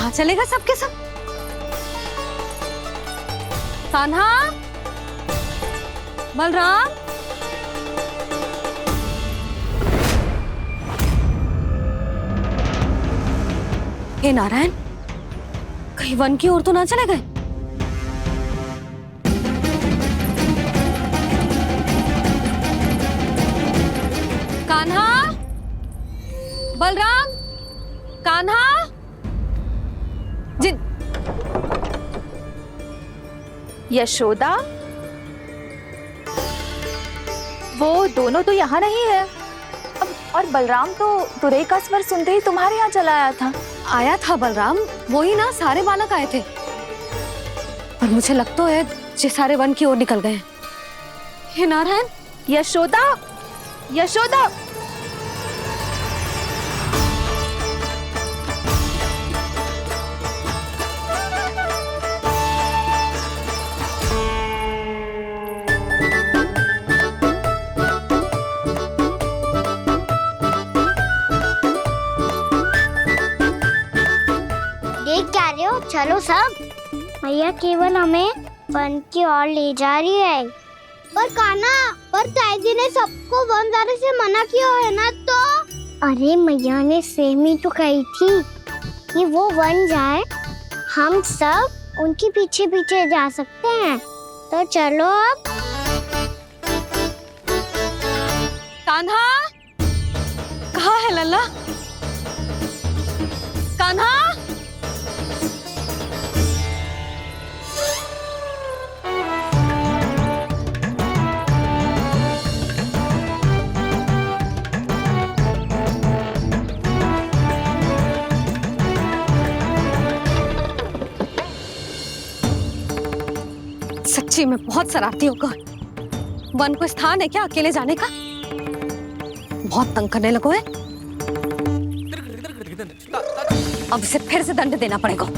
कहाँ चले गए सबके सब? कान्हा, बलराम, हे नारायण, कहीं वन की ओर तो ना चले गए? कान्हा, बलराम, कान्हा, जिन यशोदा, वो दोनों तो यहाँ नहीं है। और बलराम तो तुरई का स्वर सुनते ही तुम्हारे यहाँ चला आया था। आया था बलराम, वही ना सारे बालक आए थे। पर मुझे लगता तो है जे सारे वन की ओर निकल गए। हे नारायण, यशोदा, यशोदा, देख क्या रहे हो? चलो सब। मैया केवल हमें वन की ओर ले जा रही है। पर कान्हा, पर ताईजी ने सबको वन जाने से मना किया है ना तो? अरे मैया ने सेम ही तो कही थी कि वो वन जाए, हम सब उनके पीछे पीछे जा सकते हैं। तो चलो अब। कान्हा, कहाँ है लल्ला? कान्हा, सच्ची में बहुत शरारती होगा। वन को स्थान है क्या अकेले जाने का? बहुत तंग करने लगो है। अब इसे फिर से दंड देना पड़ेगा।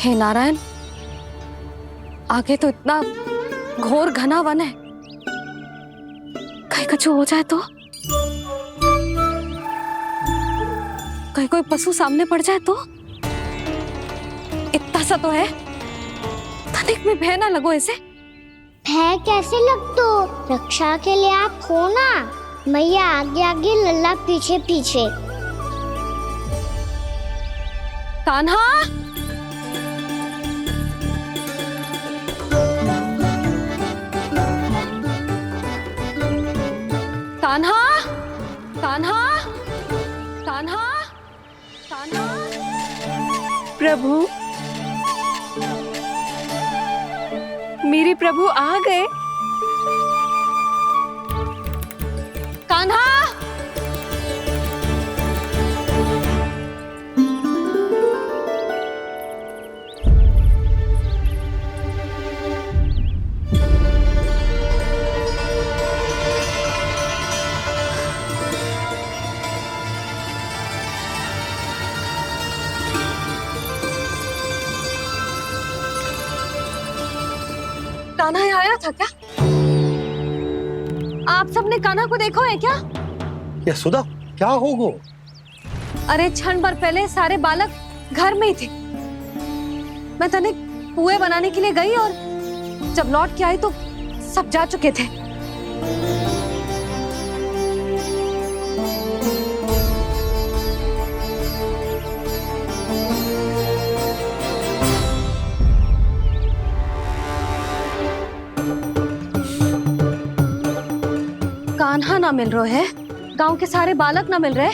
हे नारायण, आगे तो इतना घोर घना वन है, कहीं कुछ हो जाए तो? कहीं कोई पशु सामने पड़ जाए तो? इतना सा तो है, तनिक में भय ना लगो इसे। भय कैसे लग तो? रक्षा के लिए आप हो ना। मैया आगे आगे, लल्ला पीछे पीछे। कान्हा, कान्हा, कान्हा, कान्हा, कान्हा। प्रभु, मेरे प्रभु आ गए। कान्हा, कान्हा यहाँ आया था क्या? आप सबने कान्हा को देखो है क्या? यशोदा, क्या हो गो? अरे क्षण भर पहले सारे बालक घर में ही थे। मैं तनिक पुए बनाने के लिए गई और जब लौट के आई तो सब जा चुके थे। कान्हा ना मिल रहा है, गांव के सारे बालक ना मिल रहे,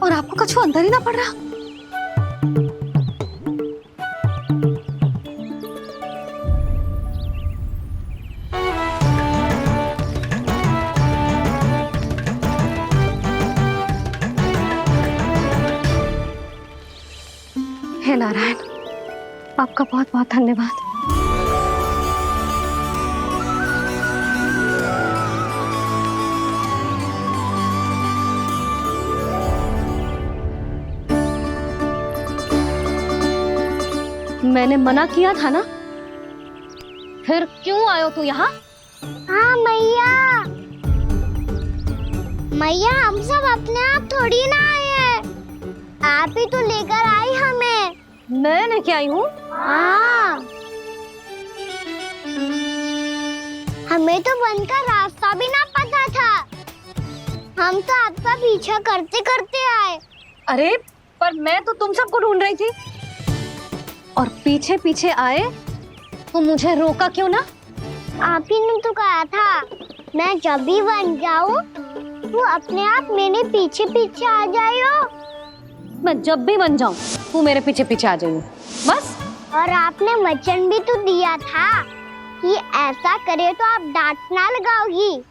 और आपको कछु अंदर ही ना पड़ रहा। हे नारायण, आपका बहुत बहुत धन्यवाद। मैंने मना किया था ना, फिर क्यों आयो तू यहाँ? हाँ मैया, मैया हम सब अपने आप थोड़ी ना आए हैं, आप ही तो लेकर आई हमें। मैं लेके आई हूँ? हाँ, हमें तो वन का रास्ता भी ना पता था, हम तो आपका पीछा करते करते आए। अरे पर मैं तो तुम सबको ढूंढ रही थी, और पीछे पीछे आए तो मुझे रोका क्यों ना? आप ही ने तो कहा था मैं जब भी बन जाऊं वो अपने आप मेरे पीछे पीछे आ जाइयो। मैं जब भी बन जाऊं तू मेरे पीछे पीछे आ जाइयो, बस। और आपने वचन भी तो दिया था कि ऐसा करे तो आप डांट ना लगाओगी,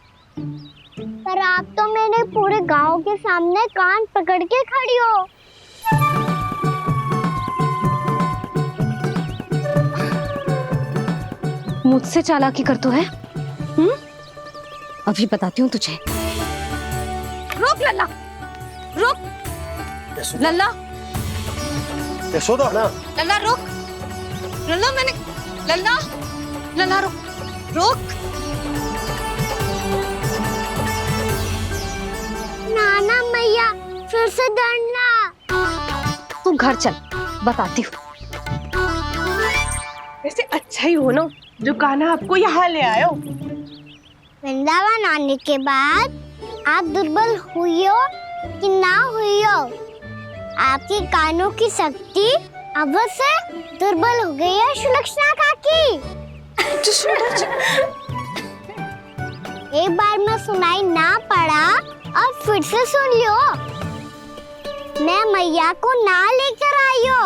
पर आप तो मेरे पूरे गांव के सामने कान पकड़ के खड़ी हो। मुझसे चालाकी कर तू है? अभी बताती हूँ तुझे। रोक लल्ला, रोक लल्ला, यशोदा ना, लल्ला रोक, लल्ला मैंने, लल्ला, लल्ला रोक, रोक। नाना मैया फिर से डरना। तू घर चल, बताती हूँ। वैसे अच्छा ही हो ना जो कान्हा आपको यहाँ ले आयो। वृंदावन आने के बाद आप दुर्बल हुई हो कि ना हुई हो, आपके कानों की शक्ति अब से दुर्बल हो गई है सुलक्षणा काकी। एक बार में सुनाई ना पड़ा और फिर से सुन लियो। मैं मैया को ना लेकर आई हो,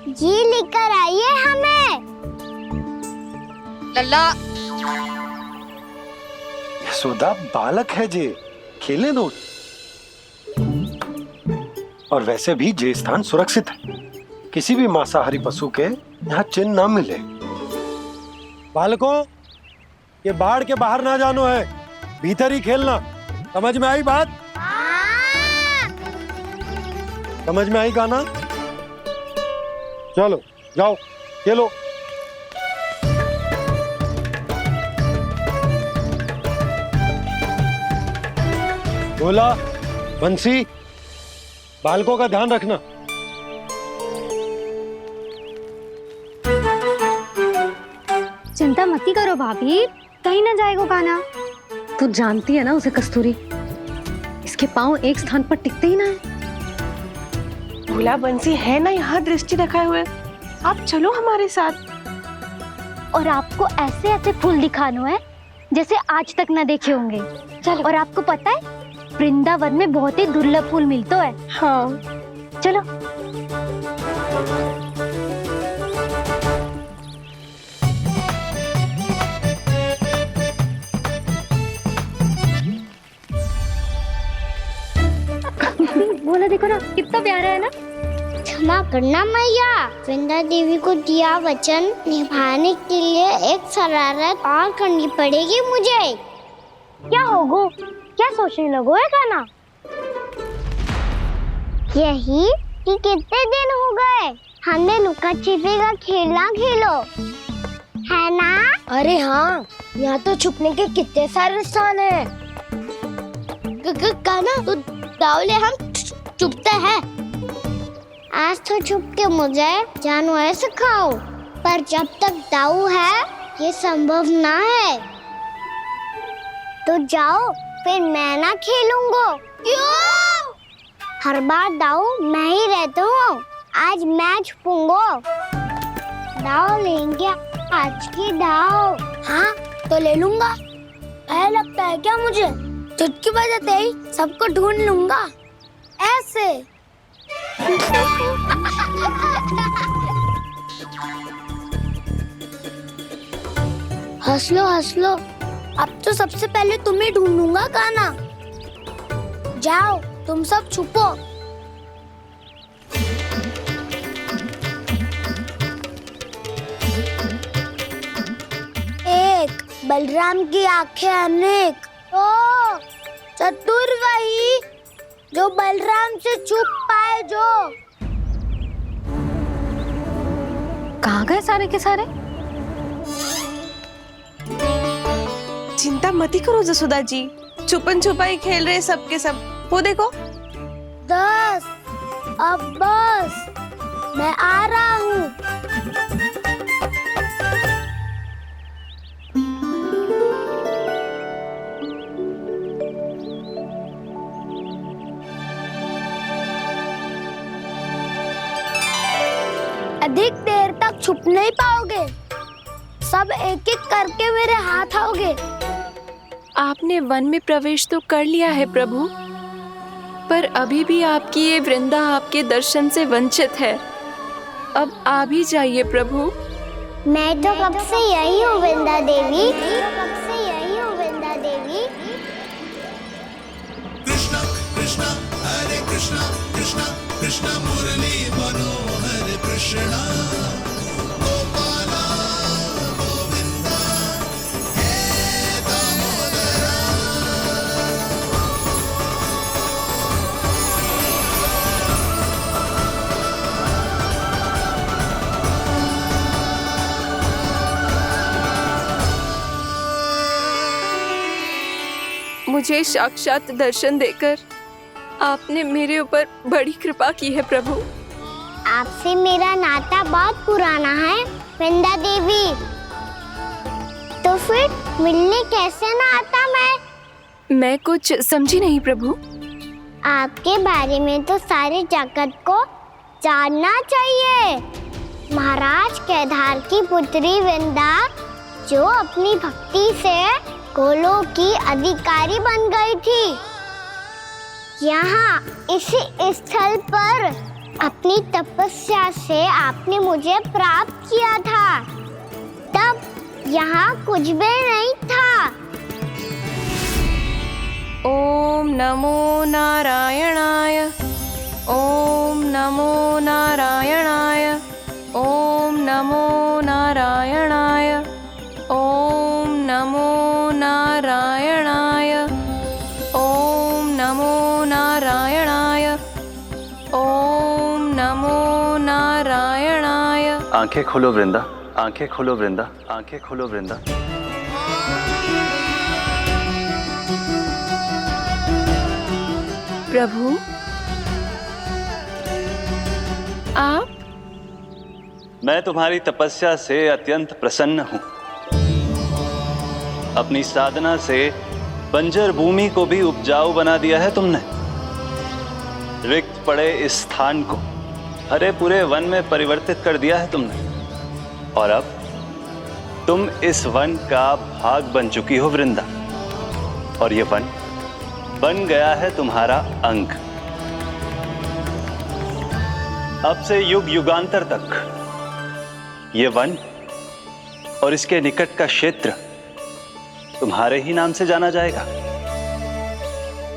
जी लेकर आई है हमें। लल्ला, यशोदा बालक है जे, खेले दो। और वैसे भी जे स्थान सुरक्षित है, किसी भी मांसाहारी पशु के यहाँ चिन्ह ना मिले। बालकों, ये बाढ़ के बाहर ना जानो है, भीतर ही खेलना। समझ में आई बात? समझ में आई कान्हा? चलो जाओ खेलो। बोला बंसी, बालकों का ध्यान रखना। चिंता मत करो भाभी, कहीं ना जाएगा कान्हा। तू जानती है ना उसे कस्तूरी, इसके पांव एक स्थान पर टिकते ही ना है। भोला बंसी है ना यहाँ दृष्टि रखाए हुए, आप चलो हमारे साथ। और आपको ऐसे ऐसे फूल दिखानो है जैसे आज तक ना देखे होंगे। चलो। और आपको पता है वृंदावन में बहुत ही दुर्लभ फूल मिलते हैं। हाँ चलो। बोला देखो ना कितना प्यारा है ना। क्षमा करना मैया, वृंदा देवी को दिया वचन निभाने के लिए एक शरारत और करनी पड़ेगी मुझे। क्या होगो? क्या सोचने लगो है कान्हा? यही कि कितने दिन हो गए हमने लुका छिपी का खेलना खेलो, है ना? अरे हाँ, यहाँ तो छुपने के कितने सारे स्थान है। कान्हा तो दावले हम छुपते हैं। आज तो छुप के मुझे जानवर सिखाओ, पर जब तक दाऊ है ये संभव ना है। तो जाओ, फिर मैं ना खेलूंगा। क्यों? हर बार दाऊ मैं ही रहता हूँ, आज मैं छुपूंगा। दाऊ लेंगे आज की दाऊ। हाँ तो ले लूंगा। ऐसा लगता है क्या मुझे? चुटकी बजाते ही सबको ढूंढ लूंगा ऐसे। हंस लो, अब तो सबसे पहले तुम्हें ढूंढूंगा कान्हा। जाओ तुम सब छुपो। एक बलराम की आंखें अनेक, तो चतुर वही जो बलराम से छुप पाए। जो कहाँ गए सारे के सारे? चिंता मत ही करो जसोदा जी, छुपन छुपाई खेल रहे सबके सब। वो देखो। 10 अब बस, मैं आ रहा हूँ। अधिक देर तक छुप नहीं पाओगे, सब एक एक करके मेरे हाथ आओगे। आपने वन में प्रवेश तो कर लिया है प्रभु, पर अभी भी आपकी ये वृंदा आपके दर्शन से वंचित है। अब आ भी जाइए प्रभु। मैं तो कब से यही हूँ वृंदा देवी, कब से यही हूँ वृंदा देवी। कृष्णा कृष्णा हरे कृष्णा कृष्णा कृष्णा मुरली मनोहर कृष्णा गोपाला गोविंदा हे दामोदरा। मुझे साक्षात दर्शन देकर आपने मेरे ऊपर बड़ी कृपा की है प्रभु। आपसे मेरा नाता बहुत पुराना है वृंदा देवी, तो फिर मिलने कैसे ना आता मैं कुछ समझी नहीं प्रभु। आपके बारे में तो सारे जगत को जानना चाहिए। महाराज केदार की पुत्री वृंदा, जो अपनी भक्ति से गोलोक की अधिकारी बन गई थी, यहाँ इसी स्थल पर अपनी तपस्या से आपने मुझे प्राप्त किया था। तब यहाँ कुछ भी नहीं था। ओम नमो नारायणाय, ओम नमो नारायणाय, ओम नमो नारायणाय, ओम नमो नारायणाय, ओम नमो नारायणाय, ओम नमो नारायणाय। आंखें खोलो वृंदा, आंखें खोलो वृंदा, आंखें खोलो वृंदा। प्रभु आप? मैं तुम्हारी तपस्या से अत्यंत प्रसन्न हूं। अपनी साधना से बंजर भूमि को भी उपजाऊ बना दिया है तुमने। रिक्त पड़े इस स्थान को हरे पूरे वन में परिवर्तित कर दिया है तुमने, और अब तुम इस वन का भाग बन चुकी हो वृंदा, और ये वन बन गया है तुम्हारा अंग। अब से युग युगांतर तक ये वन और इसके निकट का क्षेत्र तुम्हारे ही नाम से जाना जाएगा।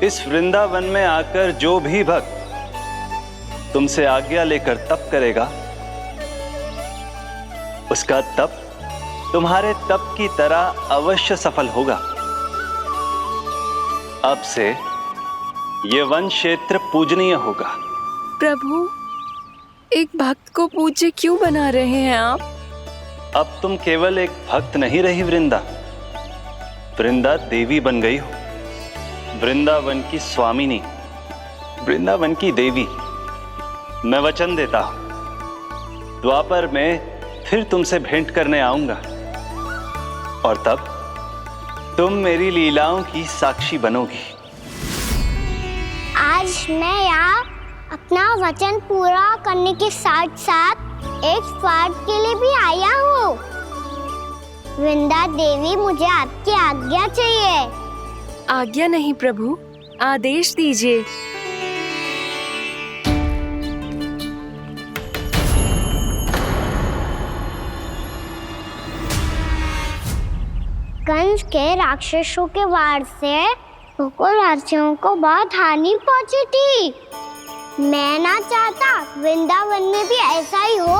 इस वृंदावन में आकर जो भी भक्त तुमसे आज्ञा लेकर तप करेगा, उसका तप तुम्हारे तप की तरह अवश्य सफल होगा। अब से ये वन क्षेत्र पूजनीय होगा। प्रभु, एक भक्त को पूज्य क्यों बना रहे हैं आप? अब तुम केवल एक भक्त नहीं रही वृंदा, वृंदा देवी बन गई हो। वृंदावन की स्वामिनी, वृंदावन की देवी। मैं वचन देता हूं, द्वापर में फिर तुमसे भेंट करने आऊंगा, और तब तुम मेरी लीलाओं की साक्षी बनोगी। आज मैं यहाँ अपना वचन पूरा करने के साथ साथ एक स्वार्थ के लिए भी आया हूँ। वृंदा देवी, मुझे आपकी आज्ञा चाहिए। आज्ञा नहीं प्रभु, आदेश दीजिए। कंस के राक्षसों के वार से गोकुलवासियों को बहुत हानि पहुंची थी। मैं ना चाहता वृंदावन में भी ऐसा ही हो।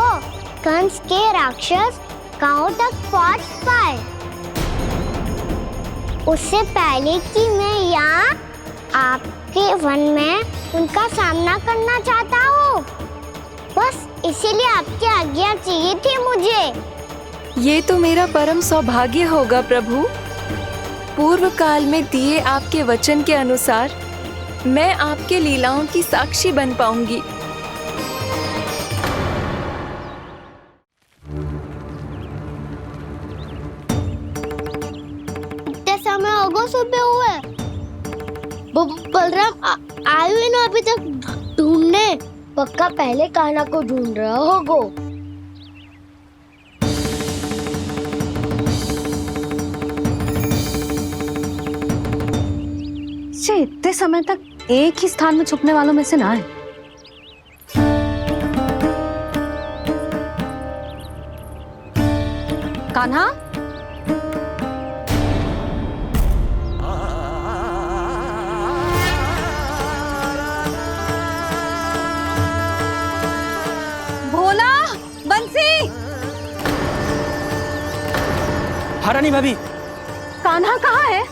कंस के राक्षस गांव तक पहुंच पाए, उससे पहले कि मैं यहाँ आपके वन में उनका सामना करना चाहता हूँ। बस इसीलिए आपकी आज्ञा चाहिए थी मुझे। ये तो मेरा परम सौभाग्य होगा प्रभु। पूर्व काल में दिए आपके वचन के अनुसार मैं आपके लीलाओं की साक्षी बन पाऊंगी। इतने समय होगा सुबह हुए। बलराम आए हुए ना अभी तक ढूंढने। पक्का पहले कान्हा को ढूंढ रहा होगा। इतने समय तक एक ही स्थान में छुपने वालों में से ना है। कान्हा, भोला, बंसी। हाँ रानी भाभी। कान्हा कहाँ है?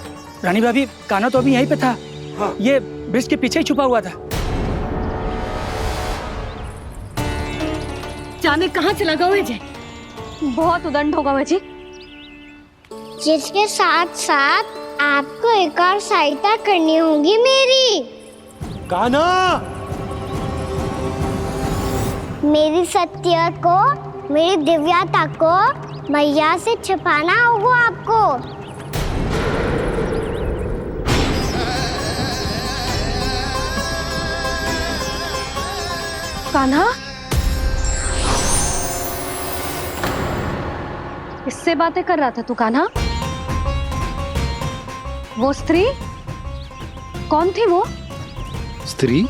रानी भाभी, कान्हा तो अभी यहीं पे था। हाँ। ये ब्रिज के पीछे ही छुपा हुआ था। जाने कहाँ चला गया है? बहुत उदंड होगा वह जी। जिसके साथ साथ आपको एक और सहायता करनी होगी मेरी। कान्हा, मेरी सत्य को, मेरी दिव्यता को मैया से छिपाना होगा आपको। कान्हा, किससे बातें कर रहा था तू कान्हा? वो स्त्री कौन थी? वो स्त्री?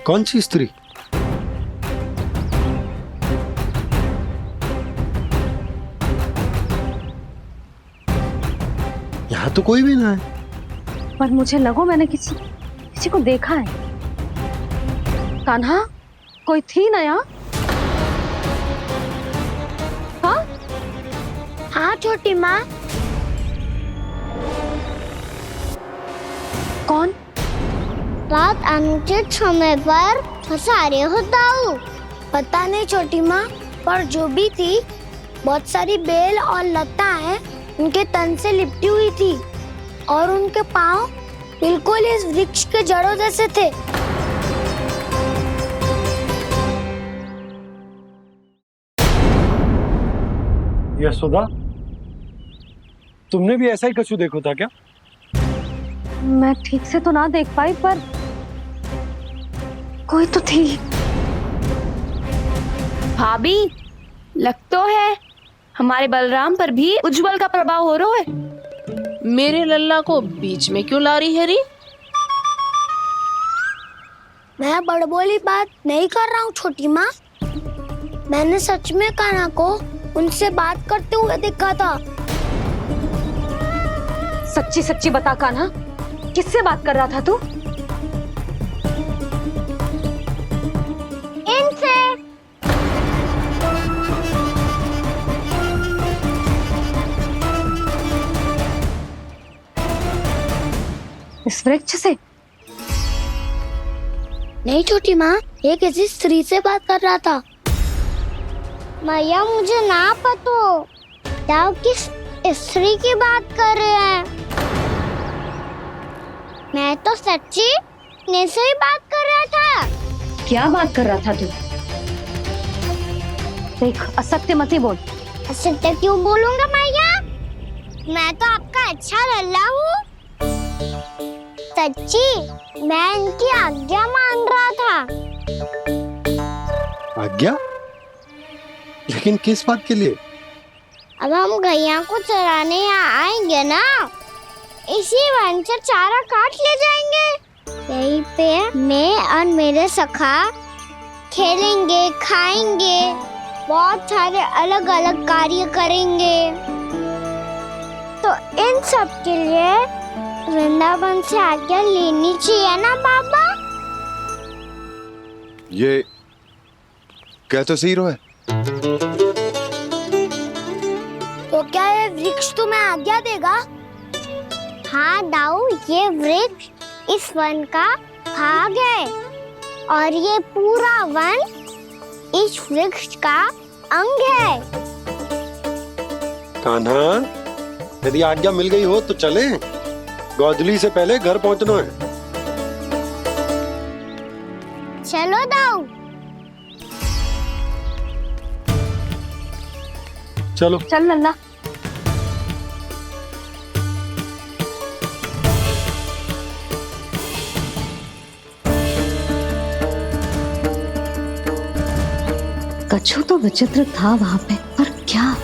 कौन सी स्त्री? यहाँ तो कोई भी ना है। पर मुझे लगो मैंने किसी को देखा है। कान्हा, कोई थी ना यहाँ? हाँ? हाँ छोटी माँ। कौन? रात अनुचित समय पर फंसारे होता हूँ। पता नहीं छोटी माँ, पर जो भी थी बहुत सारी बेल और लताएं उनके तन से लिपटी हुई थी और उनके पाँव बिल्कुल इस वृक्ष के जड़ों जैसे थे। यशोदा, तुमने भी ऐसा ही कछु देखो था क्या? मैं ठीक से तो ना देख पाई, पर कोई तो थी। भाभी, लग तो है हमारे बलराम पर भी उज्जवल का प्रभाव हो रहा है। मेरे लल्ला को बीच में क्यों ला रही है री? मैं बड़बोली बात नहीं कर रहा हूँ छोटी माँ। मैंने सच में कान्हा को उनसे बात करते हुए देखा था। सच्ची सच्ची बता कान्हा, किससे बात कर रहा था तू? इनसे। इस वृक्ष से? नहीं छोटी माँ, ये किसी स्त्री से बात कर रहा था। मैया मुझे ना पता दाव किस स्त्री की बात कर रहे हैं। मैं तो सच्ची ने से ही बात कर रहा था। क्या बात कर रहा था तू? देख, असत्य मत ही बोल। असत्य क्यों बोलूंगा मैया? मैं तो आपका अच्छा लल्ला हूँ। सच्ची मैं इनकी आज्ञा मान रहा था। आज्ञा? लेकिन किस बात के लिए? अब हम गैया को चराने यहाँ आएंगे ना, इसी वन से चारा काट ले जाएंगे। यहीं पे मैं और मेरे सखा खेलेंगे, खाएंगे, बहुत सारे अलग अलग कार्य करेंगे। तो इन सब के लिए वृंदावन से आज्ञा लेनी चाहिए ना बाबा? ये क्या तो सही रो है। तो क्या ये वृक्ष तुम्हें आज्ञा देगा? हाँ दाऊ, ये वृक्ष इस वन का भाग है और ये पूरा वन इस वृक्ष का अंग है। कान्हा, यदि आज्ञा मिल गई हो तो चले। गोधली से पहले घर पहुंचना है। चलो दाऊ। चलो चल लल्ला। कछु तो विचित्र था वहां पे, पर क्या?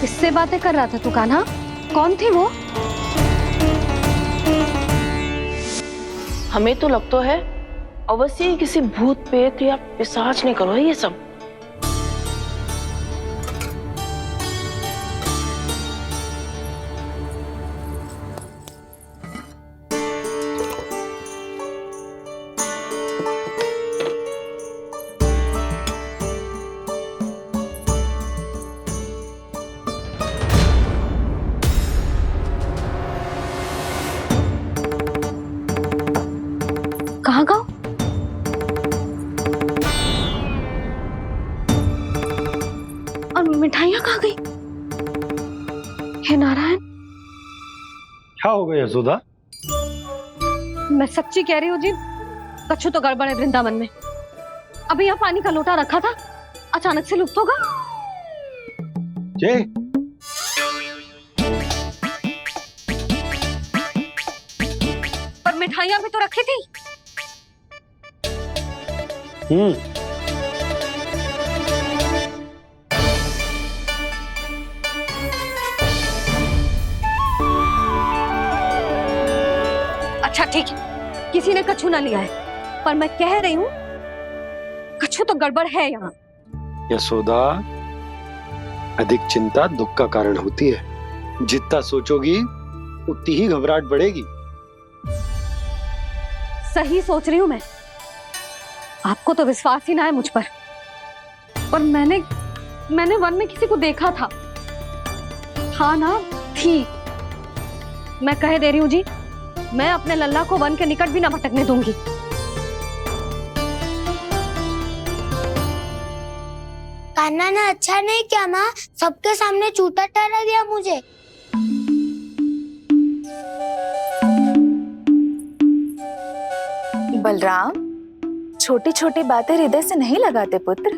किससे बातें कर रहा था तू कान्हा? कौन थी वो? हमें तो लगता है अवश्य ही किसी भूत प्रेत या पिशाच ने करो है ये सब। कहाँ गाँव? और मिठाइयाँ कहाँ गई? हे नारायण, क्या हो गया यशोदा? मैं सच्ची कह रही हूँ जी, कछु तो गड़बड़ है वृंदावन में। अभी यहाँ पानी का लोटा रखा था, अचानक से लुप्त होगा। जय, पर मिठाइयाँ भी तो रखी थी। अच्छा ठीक है, किसी ने कछु ना लिया है, पर मैं कह रही हूँ कछु तो गड़बड़ है यहाँ। यशोदा, अधिक चिंता दुख का कारण होती है। जितना सोचोगी उतनी ही घबराहट बढ़ेगी। सही सोच रही हूँ मैं। आपको तो विश्वास ही ना है मुझ पर मैंने वन में किसी को देखा था। हाँ ना, थी। मैं कह दे रही हूँ जी, मैं अपने लल्ला को वन के निकट भी ना भटकने दूंगी। कान्हा ने अच्छा नहीं किया माँ, सबके सामने झूठा ठहरा दिया मुझे। बलराम, छोटी छोटी बातें हृदय से नहीं लगाते पुत्र।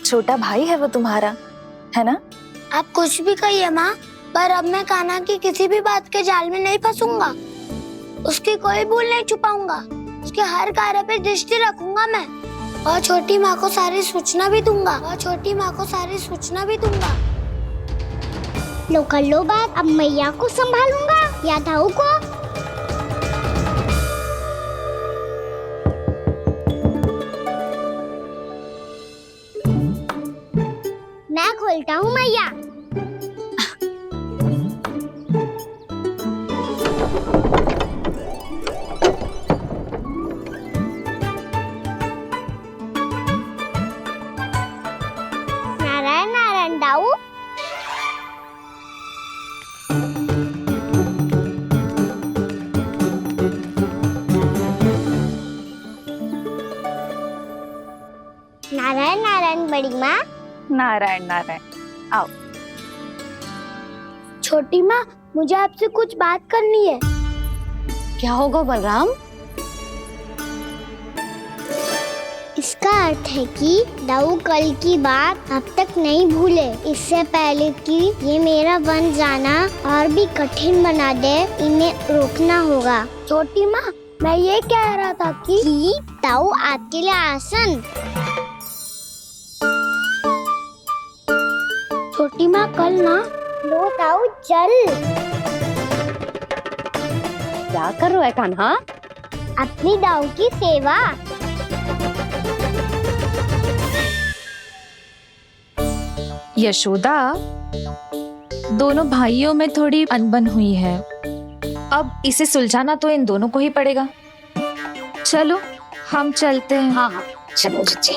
छोटा भाई है वो तुम्हारा, है ना? आप कुछ भी कहिए माँ, पर अब मैं कान्हा की किसी भी बात के जाल में नहीं फंसूंगा। उसकी कोई भूल नहीं छुपाऊंगा। उसके हर कार्य पे दृष्टि रखूंगा मैं, और छोटी माँ को सारी सूचना भी दूंगा। लो कर लो बात, अब मैया को संभालूंगा या दाऊ को। मैं खोलता हूँ मैया। नारायण नारायण दाऊ। नारायण नारायण बड़ी माँ। नारायण नारायण, आओ। छोटी माँ, मुझे आपसे कुछ बात करनी है। क्या होगा बलराम? इसका अर्थ है कि दाऊ कल की बात अब तक नहीं भूले। इससे पहले कि ये मेरा वन जाना और भी कठिन बना दे, इन्हें रोकना होगा। छोटी माँ, मैं ये कह रहा था कि दाऊ आपके लिए आसन। छोटी माँ, कल ना लो दाऊ जल। क्या कर रहा है कान्हा? अपनी दाऊ की सेवा। यशोदा, दोनों भाइयों में थोड़ी अनबन हुई है। अब इसे सुलझाना तो इन दोनों को ही पड़ेगा। चलो हम चलते हैं। हाँ हाँ चलो चचे।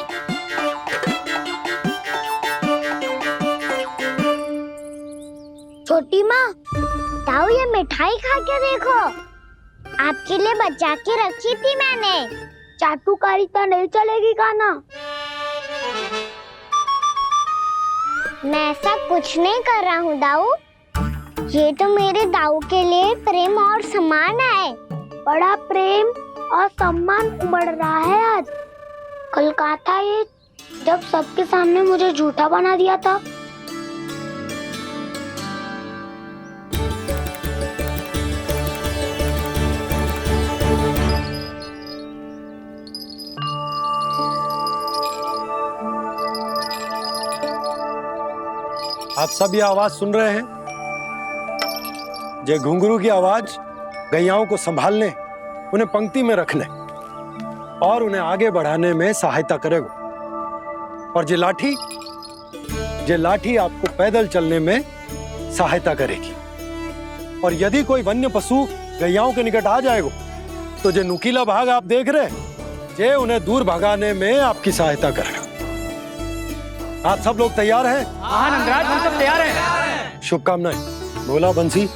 छोटी माँ, ताऊ ये मिठाई खा के देखो, आपके लिए बचा के रखी थी मैंने। चाटुकारी तो नहीं चलेगी काना। मैं ऐसा कुछ नहीं कर रहा हूँ दाऊ, ये तो मेरे दाऊ के लिए प्रेम और सम्मान है। बड़ा प्रेम और सम्मान उमड़ रहा है आज। कल कहा था ये, जब सबके सामने मुझे झूठा बना दिया था। आप सब ये आवाज सुन रहे हैं? ये घुंघरू की आवाज गैयाओं को संभालने, उन्हें पंक्ति में रखने और उन्हें आगे बढ़ाने में सहायता करेगा। और ये लाठी आपको पैदल चलने में सहायता करेगी। और यदि कोई वन्य पशु गैयाओं के निकट आ जाएगा तो जो नुकीला भाग आप देख रहे हैं, ये उन्हें दूर भगाने में आपकी सहायता करेगा। आप सब लोग तैयार हैं? हाँ नंदराज, हम सब तैयार हैं। शुभकामनाएं। भोला, बंसी।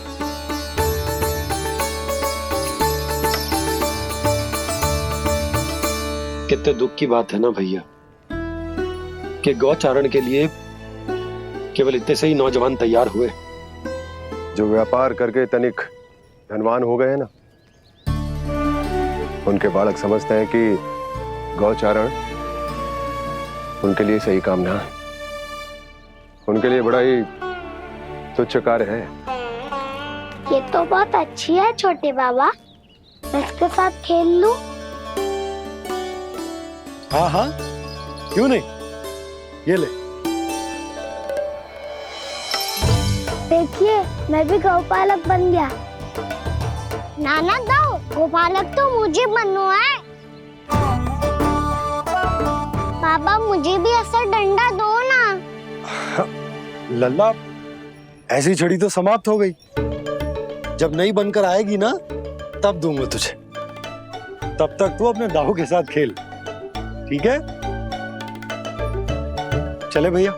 कितने दुख की बात है ना भैया कि गौचारण के लिए केवल इतने से ही नौजवान तैयार हुए जो व्यापार करके तनिक धनवान हो गए ना, उनके बालक समझते हैं कि गौचारण उनके लिए सही काम ना है, उनके लिए बड़ा ही तुच्छ कार्य है। ये तो बहुत अच्छी है छोटे बाबा, मैं इसके साथ खेल लूं? हाँ हाँ, क्यों नहीं, ये ले। देखिए मैं भी गौपालक बन गया। नाना दो, गौपालक तो मुझे बनना है। बाबा मुझे भी ऐसा डंडा दो ना। लल्ला, ऐसी छड़ी तो समाप्त हो गई, जब नई बनकर आएगी ना तब दूंगा तुझे। तब तक तू अपने दाऊ के साथ खेल, ठीक है? चले भैया।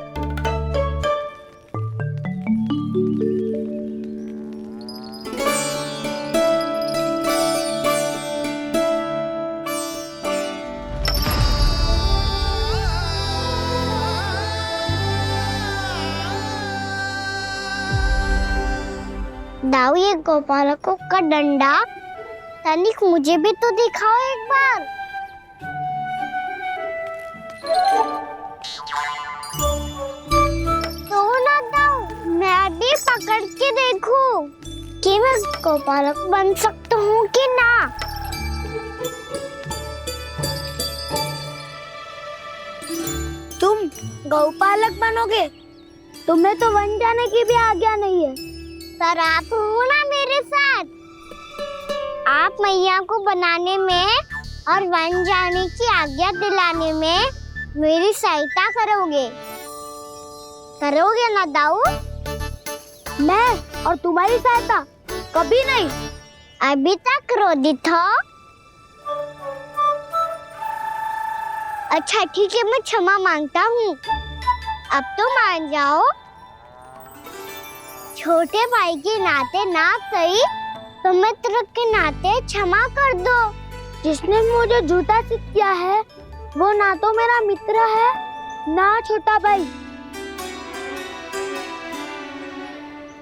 दाऊ ये गोपालकों का डंडा तनिक मुझे भी तो दिखाओ एक बार। तो ना दाऊ, मैं भी पकड़ के देखूं कि मैं गोपालक बन सकता हूँ कि ना। तुम गौपालक बनोगे? तुम्हें तो वन जाने की भी आज्ञा नहीं है। पर आप हो ना मेरे साथ, आप मैया को बनाने में और वन जाने की आज्ञा दिलाने में मेरी सहायता करोगे ना दाऊ? मैं और तुम्हारी सहायता कभी नहीं। अभी तक क्रोधित हो? अच्छा ठीक है, मैं क्षमा मांगता हूँ। अब तो मान जाओ। छोटे भाई के नाते ना सही तो मित्र के नाते क्षमा कर दो। जिसने मुझे झूठा सिद्ध किया है वो ना तो मेरा मित्र है ना छोटा भाई।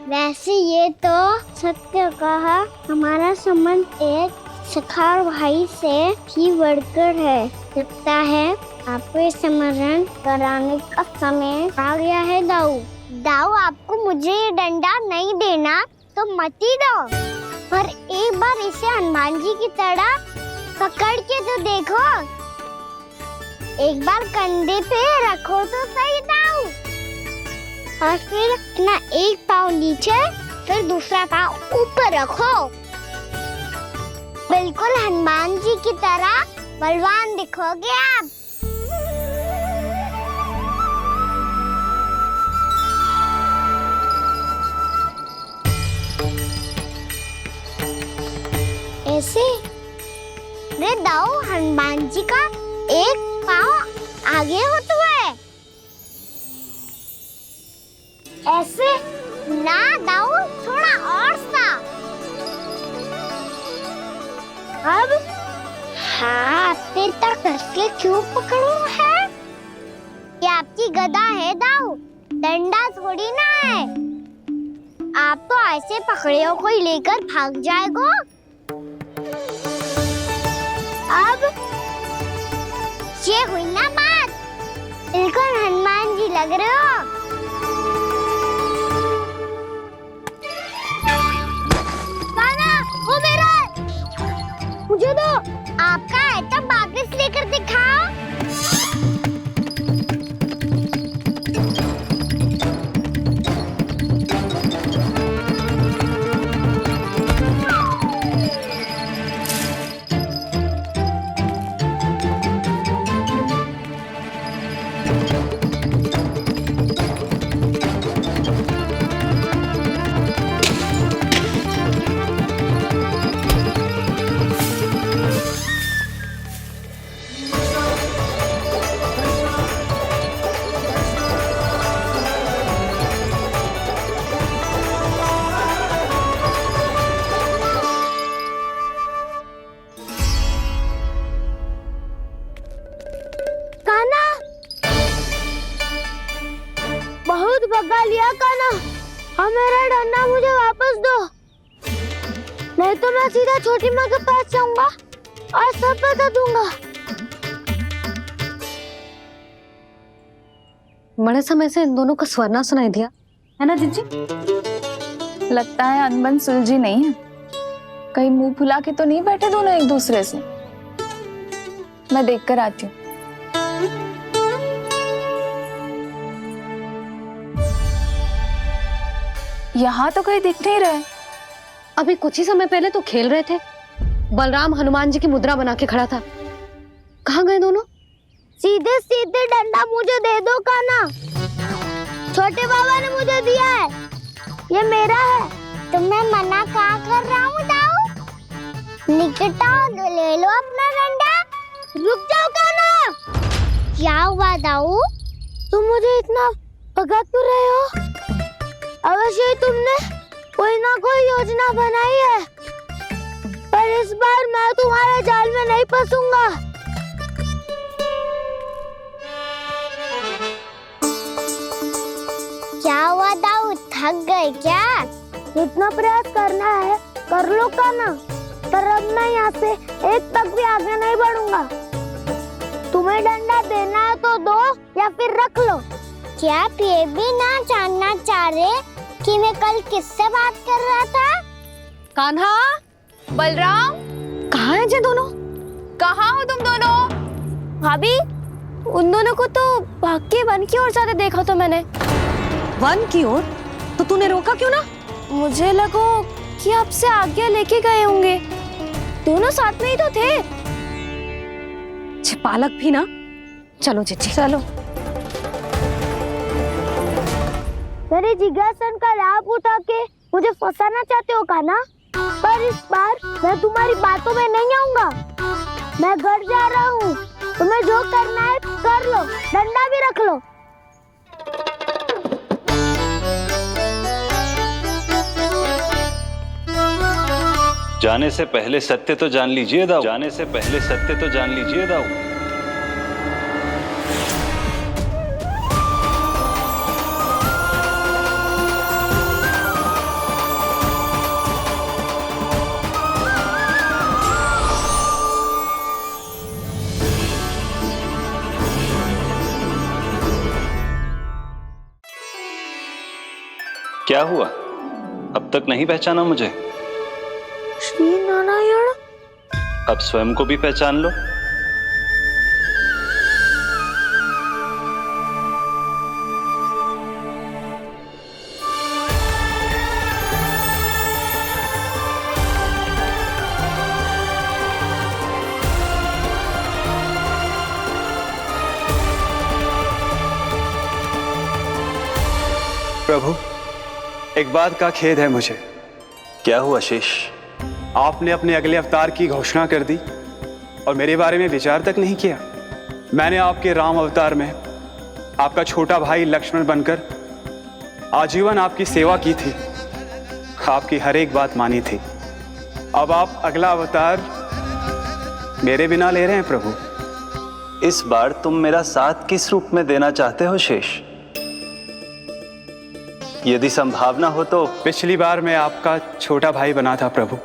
वैसे ये तो सत्य कहा, हमारा संबंध एक सखा भाई से भी बढ़कर है। लगता है आपको स्मरण कराने का समय आ गया है दाऊ। दाऊ आपको मुझे ये डंडा नहीं देना तो मत ही दो, पर एक बार इसे हनुमान जी की तरह पकड़ के तो देखो। एक बार कंधे पे रखो तो सही दाऊ, और फिर अपना एक पाँव नीचे फिर दूसरा पाँव ऊपर रखो। बिल्कुल हनुमान जी की तरह बलवान दिखोगे आप। ऐसे? रे दाऊ, हनुमान जी का एक पाँव आगे होता है। ऐसे ना दाऊ, थोड़ा और सा। अब हाथ तक करके क्यों पकड़ू है? ये आपकी गदा है दाऊ, डंडा थोड़ी ना है। आप तो ऐसे पकड़े हो कोई लेकर भाग जाएगा। अब ये हुई ना बात, बिल्कुल हनुमान जी लग रहे हो। कान्हा, वो मेरा है। मुझे दो। आपका है तो वापस लेकर दिखाओ। बहुत भगा लिया कान्हा, अब मेरा डंडा मुझे वापस दो, नहीं तो मैं सीधा छोटी माँ के पास जाऊंगा और सब बता दूंगा। बड़े समय से इन दोनों का स्वर ना सुनाई दिया, है ना जीजी? लगता है अनबन सुलझी नहीं है। कहीं मुंह फुला के तो नहीं बैठे दोनों एक दूसरे से। मैं देख कर आती हूँ। यहाँ तो कहीं दिख नहीं रहे। अभी कुछ ही समय पहले तो खेल रहे थे। बलराम हनुमान जी की मुद्रा बना के खड़ा था। कहाँ गए दोनों? सीधे सीधे डंडा मुझे दे दो कान्हा, छोटे बाबा ने मुझे दिया है, ये मेरा है। तो मैं मना कहाँ कर रहा हूँ दाऊ? निकट आओ, ले लो अपना डंडा। रुक जाओ कान्हा। क्या हुआ दाऊ? तुम मुझे इतना भगा क्यों रहे हो? अवश्य ही तुमने कोई ना कोई योजना बनाई है, पर इस बार मैं तुम्हारे जाल में नहीं फंसूंगा। क्या हुआ दाऊ, थक गए क्या? इतना प्रयास करना है कर लो कान्हा, पर अब मैं यहाँ से एक तक भी आगे नहीं बढ़ूंगा। तुम्हें डंडा देना है तो दो या फिर रख लो। क्या आप ये भी ना जानना चाह रहे कि मैं कल किससे बात कर रहा था? कान्हा, बलराम, कहाँ हैं ये दोनों? कहाँ हो तुम दोनों? भाभी, उन दोनों को तो भाग के वन की ओर जाते देखा तो मैंने। वन की ओर? तो तूने रोका क्यों ना? मुझे लगो कि आपसे आज्ञा लेके गए होंगे, दोनों साथ में ही तो थे। पालक भी ना। चलो जीजी चलो। मेरे जिज्ञासन का लाभ उठा के मुझे फंसाना चाहते हो कान्हा, पर इस बार मैं तुम्हारी बातों में नहीं आऊंगा। मैं घर जा रहा हूँ, तुम्हें जो करना है कर लो, डंडा भी रख लो। जाने से पहले सत्य तो जान लीजिए दाऊ। जाने से पहले सत्य तो जान लीजिए दाऊ। क्या हुआ? अब तक नहीं पहचाना मुझे? श्री नारायण। अब स्वयं को भी पहचान लो। प्रभु, एक बात का खेद है मुझे। क्या हुआ शेष? आपने अपने अगले अवतार की घोषणा कर दी और मेरे बारे में विचार तक नहीं किया। मैंने आपके राम अवतार में आपका छोटा भाई लक्ष्मण बनकर आजीवन आपकी सेवा की थी, आपकी हर एक बात मानी थी। अब आप अगला अवतार मेरे बिना ले रहे हैं प्रभु। इस बार तुम मेरा साथ किस रूप में देना चाहते हो शेष? यदि संभावना हो तो। पिछली बार मैं आपका छोटा भाई बना था प्रभु,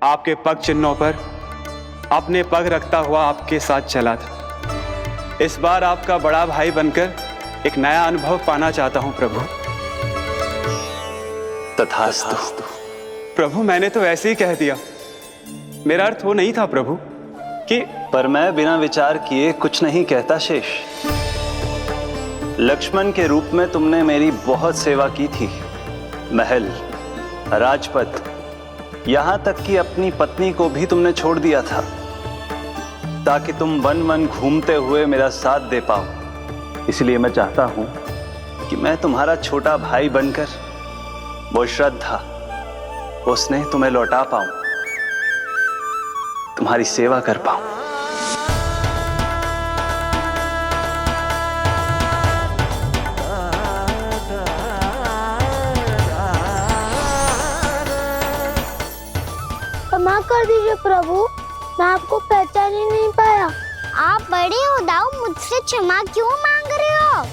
आपके पग चिन्हों पर अपने पग रखता हुआ आपके साथ चला था। इस बार आपका बड़ा भाई बनकर एक नया अनुभव पाना चाहता हूं प्रभु। तथास्तु। प्रभु मैंने तो ऐसे ही कह दिया, मेरा अर्थ वो नहीं था प्रभु कि। पर मैं बिना विचार किए कुछ नहीं कहता शेष। लक्ष्मण के रूप में तुमने मेरी बहुत सेवा की थी। महल, राजपथ, यहां तक कि अपनी पत्नी को भी तुमने छोड़ दिया था ताकि तुम वन वन घूमते हुए मेरा साथ दे पाओ। इसलिए मैं चाहता हूं कि मैं तुम्हारा छोटा भाई बनकर वो श्रद्धा, वो स्नेह तुम्हें लौटा पाऊं, तुम्हारी सेवा कर पाऊं। क्षमा कर दीजिए प्रभु, मैं आपको पहचान ही नहीं पाया। आप बड़े हो दाऊ, मुझसे क्षमा क्यों मांग रहे हो?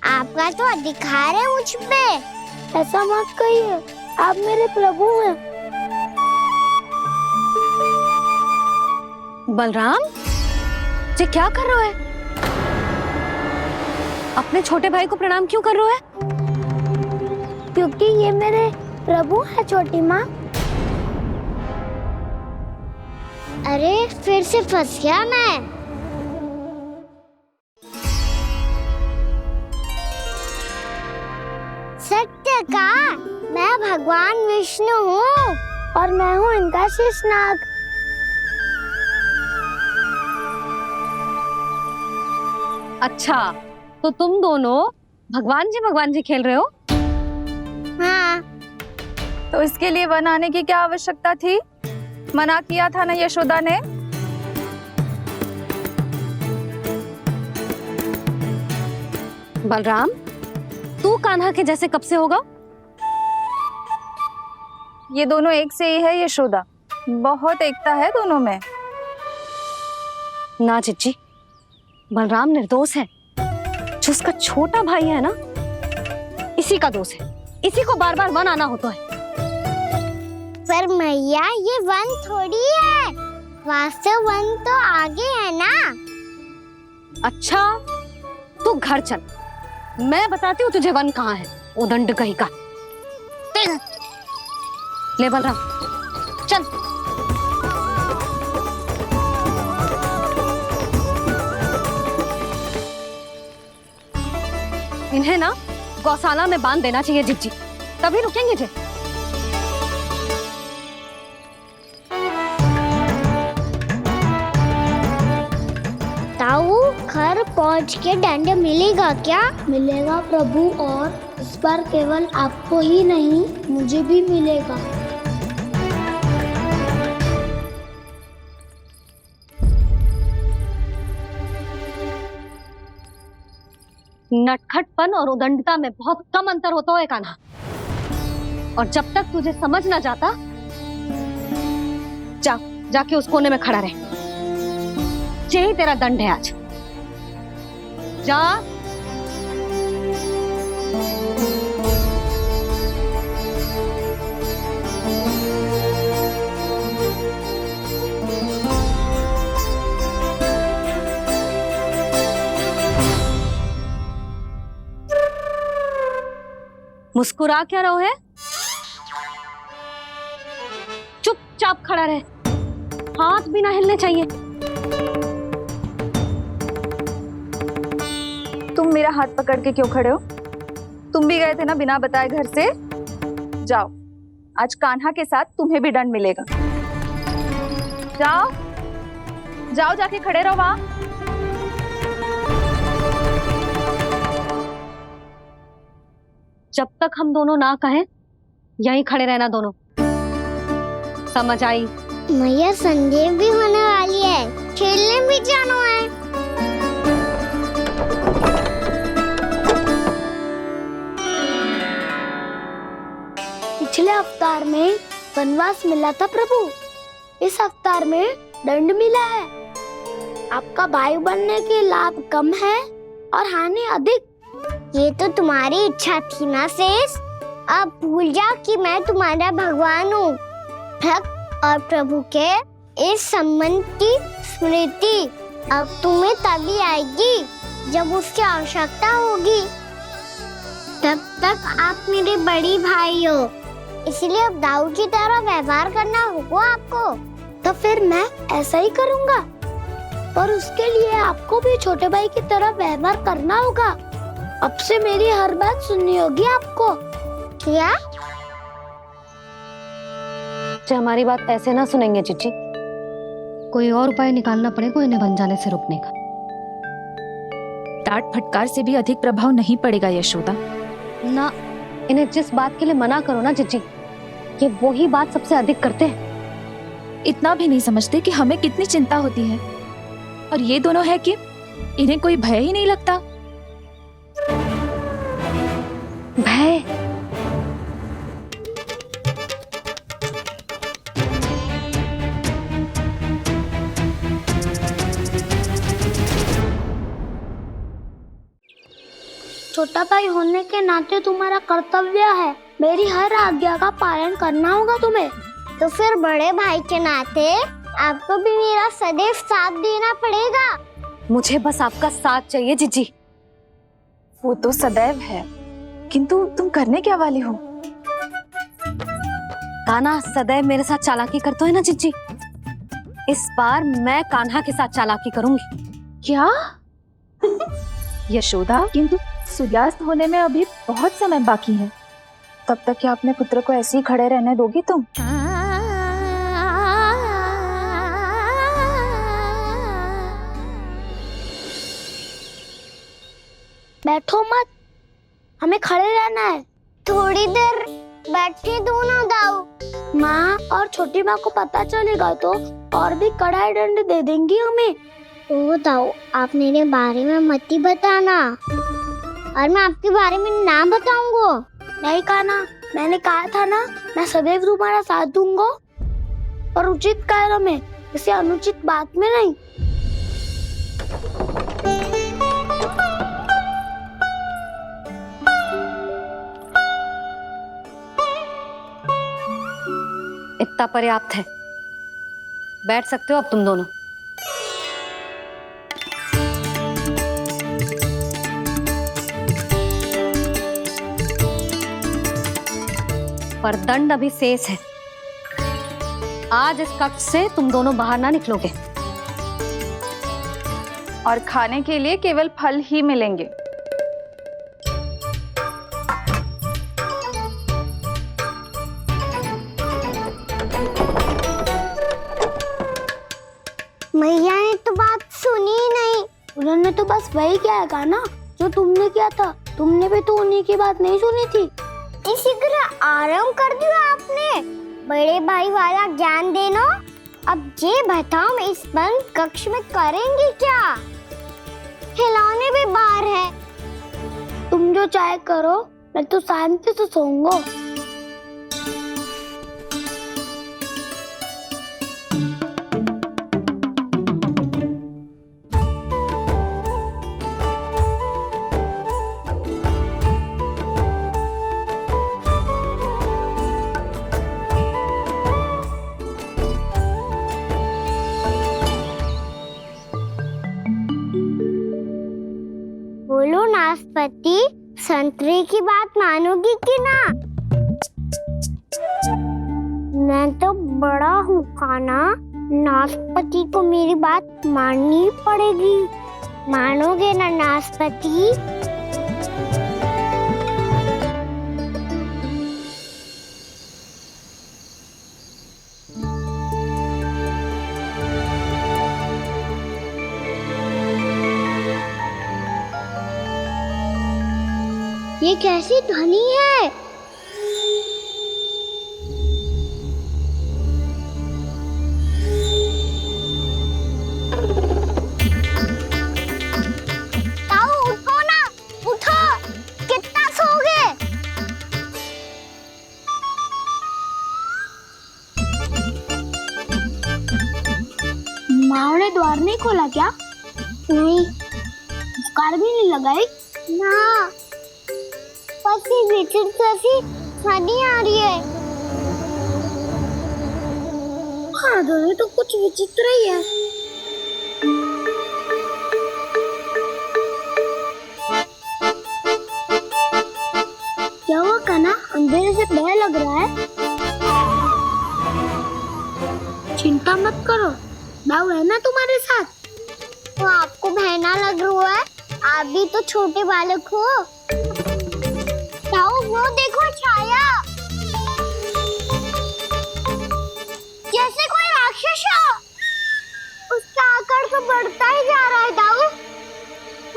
आपका तो अधिकार है मुझ पे। ऐसा मत कहिए, आप मेरे प्रभु हैं। बलराम, ये क्या कर रहे हो? अपने छोटे भाई को प्रणाम क्यों कर रहे हो? क्योंकि ये मेरे प्रभु है छोटी माँ। अरे फिर से फंस गया मैं। सत्य का, मैं भगवान विष्णु हूँ और मैं हूँ इनका शेषनाग। अच्छा, तो तुम दोनों भगवान जी खेल रहे हो? हाँ। तो इसके लिए वन आने की क्या आवश्यकता थी? मना किया था ना यशोदा ने। बलराम, तू कान्हा के जैसे कब से होगा? ये दोनों एक से ही है यशोदा, बहुत एकता है दोनों में। ना चिच्ची, बलराम निर्दोष है। जो उसका छोटा भाई है ना, इसी का दोष है। इसी को बार बार वन आना होता है। पर मैया, ये वन थोड़ी है, वास्तव वन तो आगे है ना। अच्छा, तू घर चल, मैं बताती हूँ तुझे वन कहाँ है। उदंड कहीं का। ले बलराम, चल। इन्हें ना गौशाला में बांध देना चाहिए जिज्जी, तभी रुकेंगे जे। ताऊ, घर पहुंच के दंड मिलेगा क्या? मिलेगा प्रभु, और इस बार केवल आपको ही नहीं, मुझे भी मिलेगा। नटखटपन और उदंडता में बहुत कम अंतर होता है कान्हा, और जब तक तुझे समझ ना जाता, जाके उस कोने में खड़ा रहे। यही तेरा दंड है आज। जा। मुस्कुरा क्या रहो है? चुपचाप खड़ा रहे, हाथ भी ना हिलने चाहिए। तुम मेरा हाथ पकड़ के क्यों खड़े हो? तुम भी गए थे ना बिना बताए घर से। जाओ, आज कान्हा के साथ तुम्हें भी दंड मिलेगा। जाओ जाओ, जाके खड़े रहो वहां। जब तक हम दोनों ना कहें, यहीं खड़े रहना दोनों। समझ आई? मैया संडे भी होने वाली है, खेलने भी जाना है। पिछले अवतार में वनवास मिला था प्रभु, इस अवतार में दंड मिला है। आपका भाई बनने के लाभ कम है और हानि अधिक। ये तो तुम्हारी इच्छा थी ना शेष। अब भूल जाओ कि मैं तुम्हारा भगवान हूँ। भक्त और प्रभु के इस संबंध की स्मृति अब तुम्हें तभी आएगी जब उसकी आवश्यकता होगी। तब तक आप मेरे बड़ी भाई हो, इसलिए अब दाऊ की तरह व्यवहार करना होगा आपको। तो फिर मैं ऐसा ही करूँगा, पर उसके लिए आपको भी छोटे भाई की तरह व्यवहार करना होगा। अब से मेरी हर बात सुननी होगी आपको। क्या? हमारी बात ऐसे ना सुनेंगे चिची। कोई और उपाय निकालना पड़ेगा इन्हें बन जाने से रुकने का। डांट फटकार से भी अधिक प्रभाव नहीं पड़ेगा यशोदा। ना, इन्हें जिस बात के लिए मना करो ना चिची, ये वही बात सबसे अधिक करते हैं। इतना भी नहीं समझते कि हमें कितनी चिंता होती है, और ये दोनों है कि इन्हें कोई भय ही नहीं लगता। भय? छोटा भाई होने के नाते तुम्हारा कर्तव्य है, मेरी हर आज्ञा का पालन करना होगा तुम्हें। तो फिर बड़े भाई के नाते आपको भी मेरा सदैव साथ देना पड़ेगा। मुझे बस आपका साथ चाहिए जीजी। वो तो सदैव है, किंतु तुम करने क्या वाली हो? कान्हा सदैव मेरे साथ चालाकी करता है ना जीजी, इस बार मैं कान्हा के साथ चालाकी करूंगी। क्या? यशोदा, किंतु सूर्यास्त होने में अभी बहुत समय बाकी है। तब तक क्या अपने पुत्र को ऐसे ही खड़े रहने दोगी तुम? बैठो मत, हमें खड़े रहना है। थोड़ी देर बैठे दो ना दाऊ। माँ और छोटी माँ को पता चलेगा तो और भी कड़ा दंड दे देंगी हमें। ओ दाऊ, आप मेरे बारे में मत ही बताना, और मैं आपके बारे में ना बताऊंगा। नहीं कान्हा, मैंने कहा था ना, मैं सदैव तुम्हारा साथ दूंगा, और उचित कार्य में, किसी अनुचित बात में नहीं। इतना पर्याप्त है, बैठ सकते हो अब तुम दोनों। पर दंड अभी शेष है। आज इस कक्ष से तुम दोनों बाहर ना निकलोगे, और खाने के लिए केवल फल ही मिलेंगे। मैया ने तो बात सुनी ही नहीं। उन्होंने तो बस वही किया ना जो तुमने किया था। तुमने भी तो उन्हीं की बात नहीं सुनी थी। इसी तरह आराम कर दिया आपने। बड़े भाई वाला ज्ञान देना। अब ये बताओ, मैं इस बंद कक्ष में करेंगे क्या? खिलौने भी बाहर है। तुम जो चाहे करो, मैं तो शांति से सोऊंगा। बोलो नाशपाती, संतरे की बात मानोगी कि ना? मैं तो बड़ा हूँ कान्हा, नाशपाती को मेरी बात माननी पड़ेगी। मानोगे ना नाशपाती? ये कैसी ध्वनि है? माँ ने द्वार नहीं खोला क्या? नहीं। कार भी नहीं लगाई? ना। बस ये विचित्र सी ध्वनि आ रही है। हाँ, ध्वनि तो कुछ विचित्र ही है। क्या हुआ कान्हा? अंधेरे से डर लग रहा है। चिंता मत करो, दाऊ है ना तुम्हारे साथ। तो आपको बहना लग रहा है, आप भी तो छोटे बालक हो। दाऊ वो देखो छाया, जैसे कोई राक्षस हो। उसका आकार तो बढ़ता ही जा रहा है दाऊ,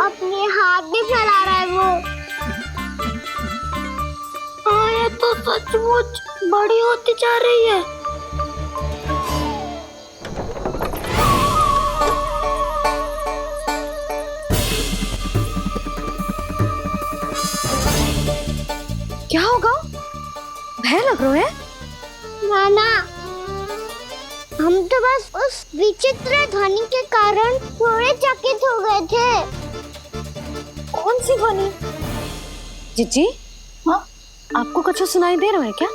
अपने हाथ भी फैला रहा है वो। ये तो सचमुच बड़ी होती जा रही है। क्या होगा? भय लग रहा है? नाना, हम तो बस उस विचित्र ध्वनि के कारण थोड़े चकित हो गए थे। कौन सी ध्वनि? जीजी, हाँ, आपको कुछ सुनाई दे रहा है क्या?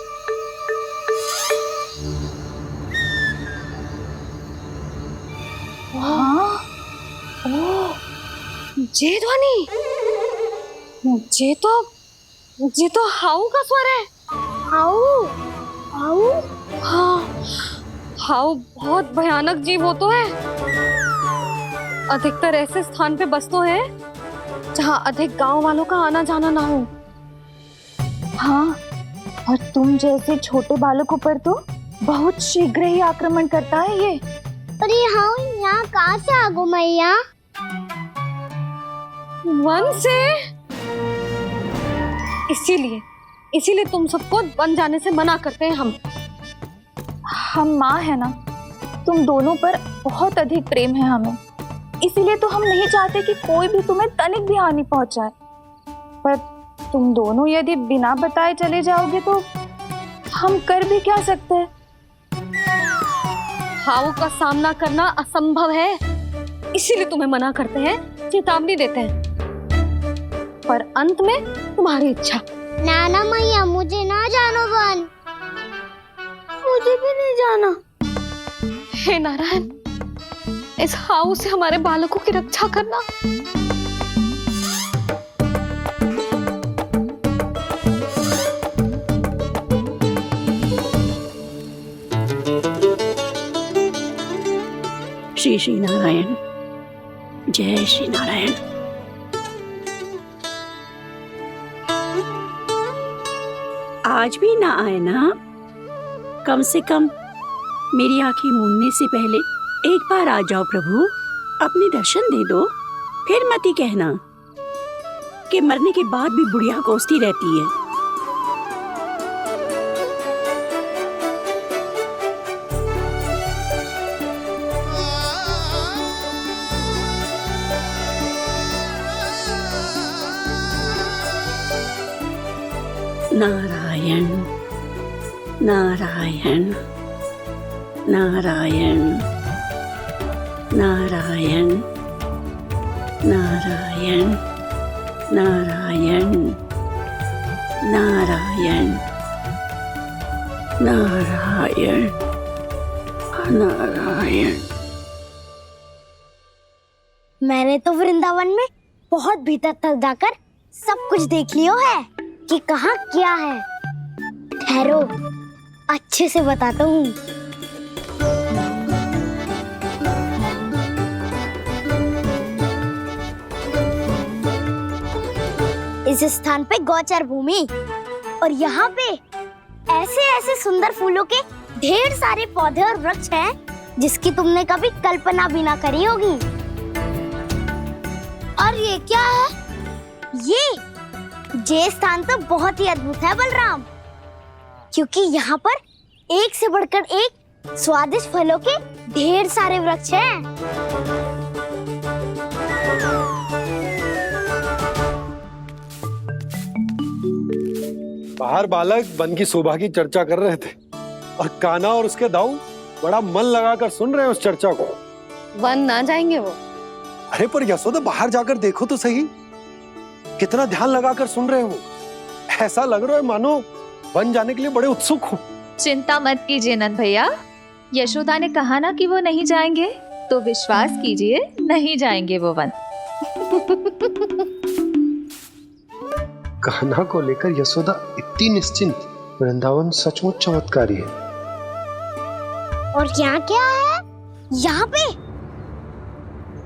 हाँ, ओह, ये ध्वनि, ये तो हाउ का स्वर है। हाउ? हाउ? हाँ, हाउ बहुत भयानक जीव हो तो है। अधिकतर ऐसे स्थान पे बसते हैं जहाँ अधिक गांव वालों का आना जाना ना हो। हाँ, और तुम जैसे छोटे बालकों पर तो बहुत शीघ्र ही आक्रमण करता है ये। अरे हाँ, यहाँ कहाँ से आ गो मैया? वन से। इसीलिए तुम सबको वन जाने से मना करते हैं हम माँ है ना, तुम दोनों पर बहुत अधिक प्रेम है हमें, इसीलिए तो हम नहीं चाहते कि कोई भी तुम्हें तनिक भी हानि पहुंचाए। पर तुम दोनों यदि बिना बताए चले जाओगे तो हम कर भी क्या सकते हैं? हाउ का सामना करना असंभव है, इसीलिए तुम्हें मना करते हैं, चेतावनी देते हैं। पर अंत में तुम्हारी इच्छा। नाना मैया, मुझे ना जानो वन। मुझे भी नहीं जाना। हे नारायण, इस हाउ से हमारे बालकों की रक्षा करना। श्री श्री नारायण, जय श्री नारायण। आज भी ना आए ना? कम से कम मेरी आंखें मूंदने से पहले एक बार आ जाओ प्रभु, अपने दर्शन दे दो। फिर मत ही कहना कि मरने के बाद भी बुढ़िया कोसती रहती है। नारायण नारायण नारायण नारायण नारायण नारायण नारायण नारायण नारायण। मैंने तो वृंदावन में बहुत भीतर तक जाकर सब कुछ देख लियो है कि कहाँ क्या है। ठहरो, अच्छे से बताता हूँ। इस स्थान पे गौचर भूमि और यहाँ पे ऐसे ऐसे सुंदर फूलों के ढेर सारे पौधे और वृक्ष हैं जिसकी तुमने कभी कल्पना भी ना करी होगी। और ये क्या है? ये स्थान तो बहुत ही अद्भुत है बलराम, क्योंकि यहाँ पर एक से बढ़कर एक स्वादिष्ट फलों के ढेर सारे वृक्ष हैं। बाहर बालक वन की शोभा की चर्चा कर रहे थे और कान्हा और उसके दाऊ बड़ा मन लगाकर सुन रहे हैं उस चर्चा को। वन ना जाएंगे वो। अरे पर यशोदा बाहर जाकर देखो तो सही, कितना ध्यान लगाकर सुन रहे हो। ऐसा लग रहा है मानो वन जाने के लिए बड़े उत्सुक हो। चिंता मत कीजिए नंद भैया, यशोदा ने कहा ना कि वो नहीं जाएंगे, तो विश्वास कीजिए नहीं जाएंगे वो वन। कान्हा को लेकर यशोदा इतनी निश्चिंत, वृंदावन सचमुच चमत्कारी है। और यहाँ क्या है? यहाँ पे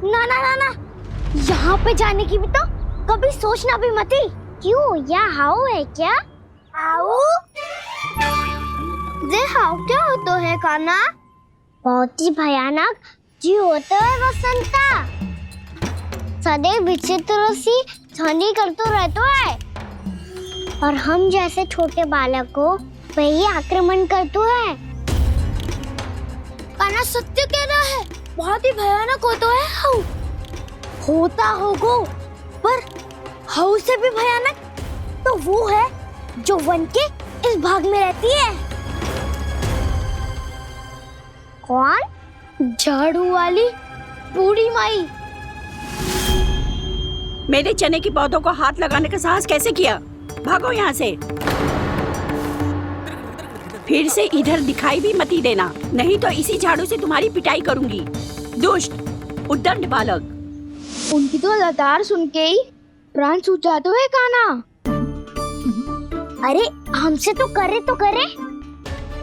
ना ना ना ना, यहाँ पे जाने की भी तो कभी सोचना भी मत ही। क्यों, यहाँ हाउ है क्या? हाउ? ये हाउ क्या होता है कान्हा? बहुत ही भयानक जी होता है वसंता। सदैव विचित्र सी ध्वनि करते रहता है और हम जैसे छोटे बालक को वही आक्रमण करते हैं। कान्हा सत्य कह रहा है, बहुत ही भयानक होता है हाउ। होता होगा, पर हाउ से भी भयानक तो वो है जो वन के इस भाग में रहती है। कौन? झाड़ू वाली बूढ़ी माई। मेरे चने की पौधों को हाथ लगाने का साहस कैसे किया? भागो यहाँ से। फिर से इधर दिखाई भी मत ही देना, नहीं तो इसी झाड़ू से तुम्हारी पिटाई करूंगी। दुष्ट उद्दंड बालक। उनकी तो लतार सुन के ही प्राण छूट जाते हुए कान्हा। अरे हमसे तो करे,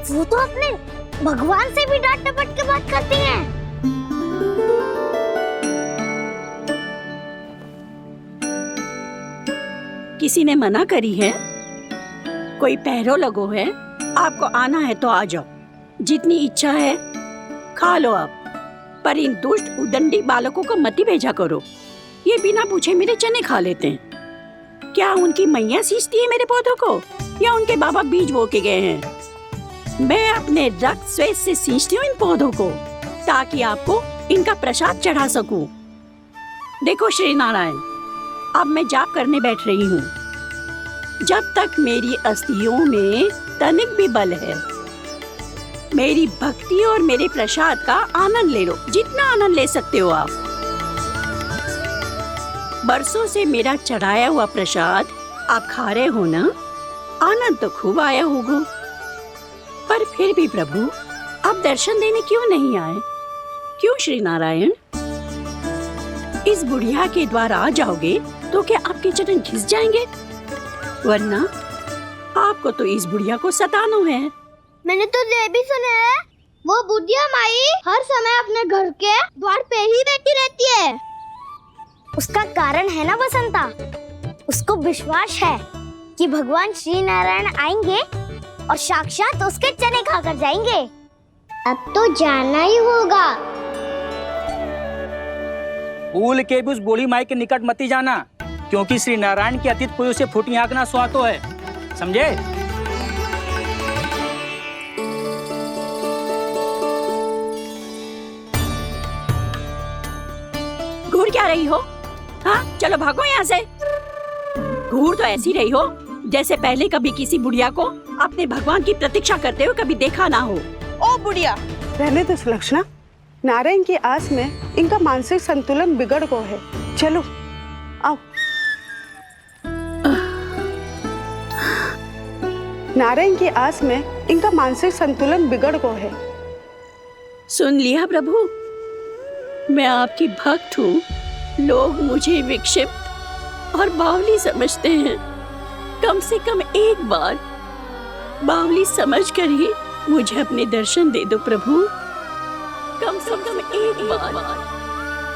वो तो अपने भगवान से भी डांट डपट के बात करती हैं। किसी ने मना करी है? कोई पैरों लगो है? आपको आना है तो आ जाओ, जितनी इच्छा है खा लो आप, पर इन दुष्ट उदंडी बालकों को मत ही भेजा करो। ये बिना पूछे मेरे चने खा लेते हैं। क्या उनकी मैया सींचती है मेरे पौधों को, या उनके बाबा बीज बो के गए हैं? मैं अपने रक्त स्वेद से सींचती हूँ इन पौधों को, ताकि आपको इनका प्रसाद चढ़ा सकूं। देखो श्री नारायण, अब मैं जाप करने बैठ रही हूँ। जब तक मेरी अस्थियों में तनिक भी बल है, मेरी भक्ति और मेरे प्रसाद का आनंद ले लो, जितना आनंद ले सकते हो आप। बरसों से मेरा चढ़ाया हुआ प्रसाद आप खा रहे हो ना, आनंद तो खूब आया होगा। पर फिर भी प्रभु आप दर्शन देने क्यों नहीं आए? क्यों श्री नारायण? इस बुढ़िया के द्वार आ जाओगे तो क्या आपके चरण घिस जाएंगे? वरना आपको तो इस बुढ़िया को सताना है। मैंने तो ये भी सुना है, वो बुढ़िया माई हर समय अपने घर के द्वार पे ही बैठी रहती है। उसका कारण है ना वसंता, उसको विश्वास है कि भगवान श्री नारायण आएंगे और साक्षात उसके चने खाकर जाएंगे। अब तो जाना ही होगा। भूल के भी उस बूढ़ी माई के निकट मत ही जाना, क्योंकि श्री नारायण की अतीत कोई उसे फूटी आंख ना सुहातो है, समझे? घूर क्या रही हो? हाँ, चलो भागो यहाँ से। घूर तो ऐसी रही हो जैसे पहले कभी किसी बुढ़िया को अपने भगवान की प्रतीक्षा करते हुए कभी देखा ना हो। ओ बुढ़िया, रहने दो सुलक्षणा। नारायण की आस में इनका मानसिक संतुलन बिगड़ गया है। चलो आओ। नारायण की आस में इनका मानसिक संतुलन बिगड़ गया है। सुन लिया प्रभु, मैं आपकी भक्त हूँ। लोग मुझे विक्षिप्त और बावली समझते हैं। कम से कम एक बार बावली समझकर ही मुझे अपने दर्शन दे दो प्रभु। कम से कम एक बार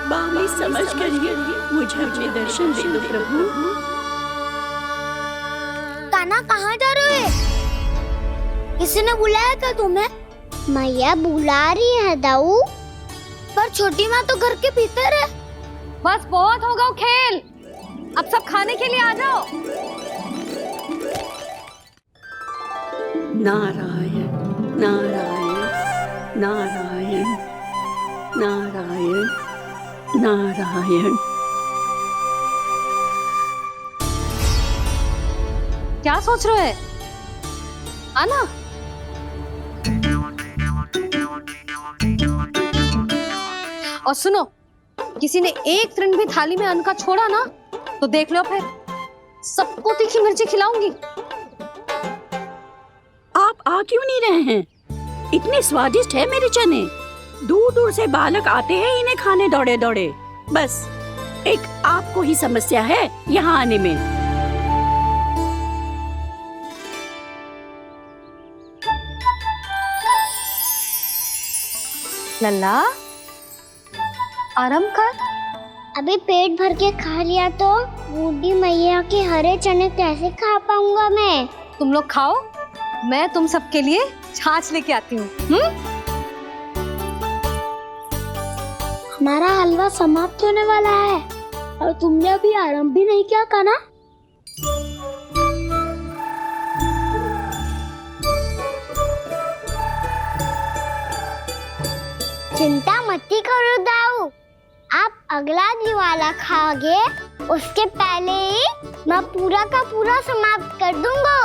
बावली समझकर ही मुझे अपने दर्शन दे दो प्रभु। कान्हा कहाँ जा रहे हो? किसी ने बुलाया क्या तुम्हें? मैया बुला रही है दाऊ, पर छोटी माँ तो घर के भीतर है। बस बहुत होगा खेल, अब सब खाने के लिए आ जाओ। नारायण नारायण नारायण नारायण नारायण। क्या सोच रहे हैं? आना। और सुनो, किसी ने एक तृण भी थाली में अन्न का छोड़ा ना तो देख लो फिर सबको तीखी मिर्ची खिलाऊंगी। आप आ क्यों नहीं रहे हैं? इतने स्वादिष्ट है मेरे चने। दूर दूर से बालक आते हैं इन्हें खाने दौड़े दौड़े। बस एक आपको ही समस्या है यहाँ आने में। लल्ला आराम कर। अभी पेट भर के खा लिया तो बूढ़ी मैया के हरे चने कैसे खा पाऊंगा मैं? तुम लोग खाओ, मैं तुम सबके लिए छाछ लेके आती हूँ। हमारा हलवा समाप्त होने वाला है और तुमने अभी आराम भी नहीं किया कान्हा। चिंता मत करो दाऊ, आप अगला दिवाला खाओगे उसके पहले ही मैं पूरा का पूरा समाप्त कर दूंगा।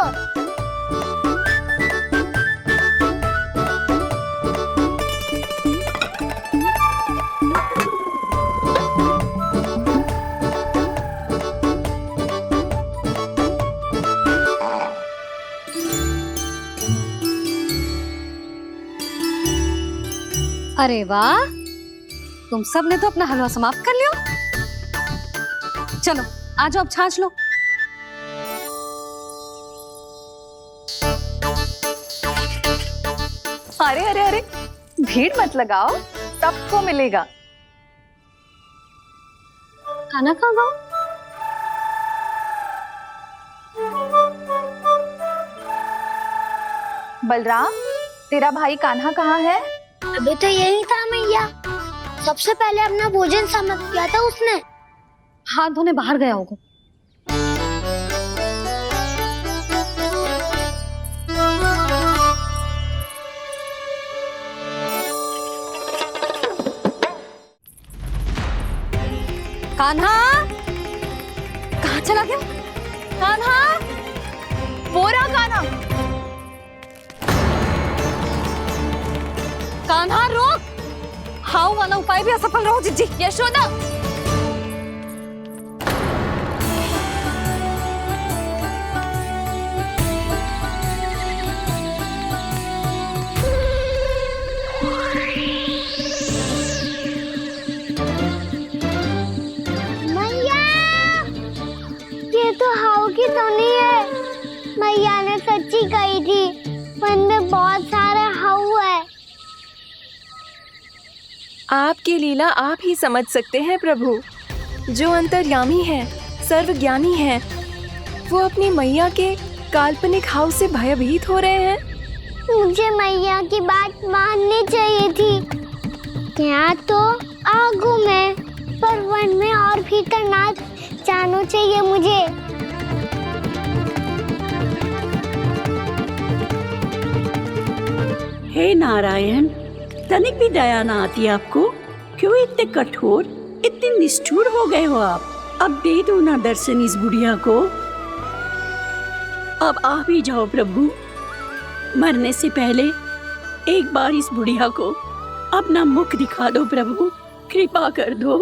अरे वाह, तुम सब ने तो अपना हलवा समाप्त कर लिया। चलो आ जाओ, अब छाछ लो। अरे अरे अरे, भीड़ मत लगाओ, सबको मिलेगा। खाना खा गो। बलराम, तेरा भाई कान्हा कहाँ है? अभी तो यही था मैया, सबसे पहले अपना भोजन समाप्त किया था उसने। हाथ धोने बाहर गया होगा। कान्हा कहाँ चला गया? कान्हा, वो रहा कान्हा। कान्हा रोक, हाउ वाला उपाय भी असफल रहो जिज्जी। यशोदा, मैया, ये तो हाउ की धुनी है। मैया ने सच्ची कही थी, वन में बहुत सारे हाउ है। आपकी लीला आप ही समझ सकते हैं प्रभु। जो अंतर्यामी है, सर्वज्ञानी है, वो अपनी मैया के काल्पनिक हाव से भयभीत हो रहे हैं। मुझे मैया की बात माननी चाहिए थी। यहाँ तो आगू में, पर वन में और भी करना जानो चाहिए मुझे। हे नारायण, तनिक भी दया ना आती आपको? क्यों इतने कठोर, इतने निष्ठुर हो गए हो आप? अब दे दो ना दर्शन इस बुढ़िया को। अब आ भी जाओ प्रभु। मरने से पहले एक बार इस बुढ़िया को अपना मुख दिखा दो प्रभु। कृपा कर दो,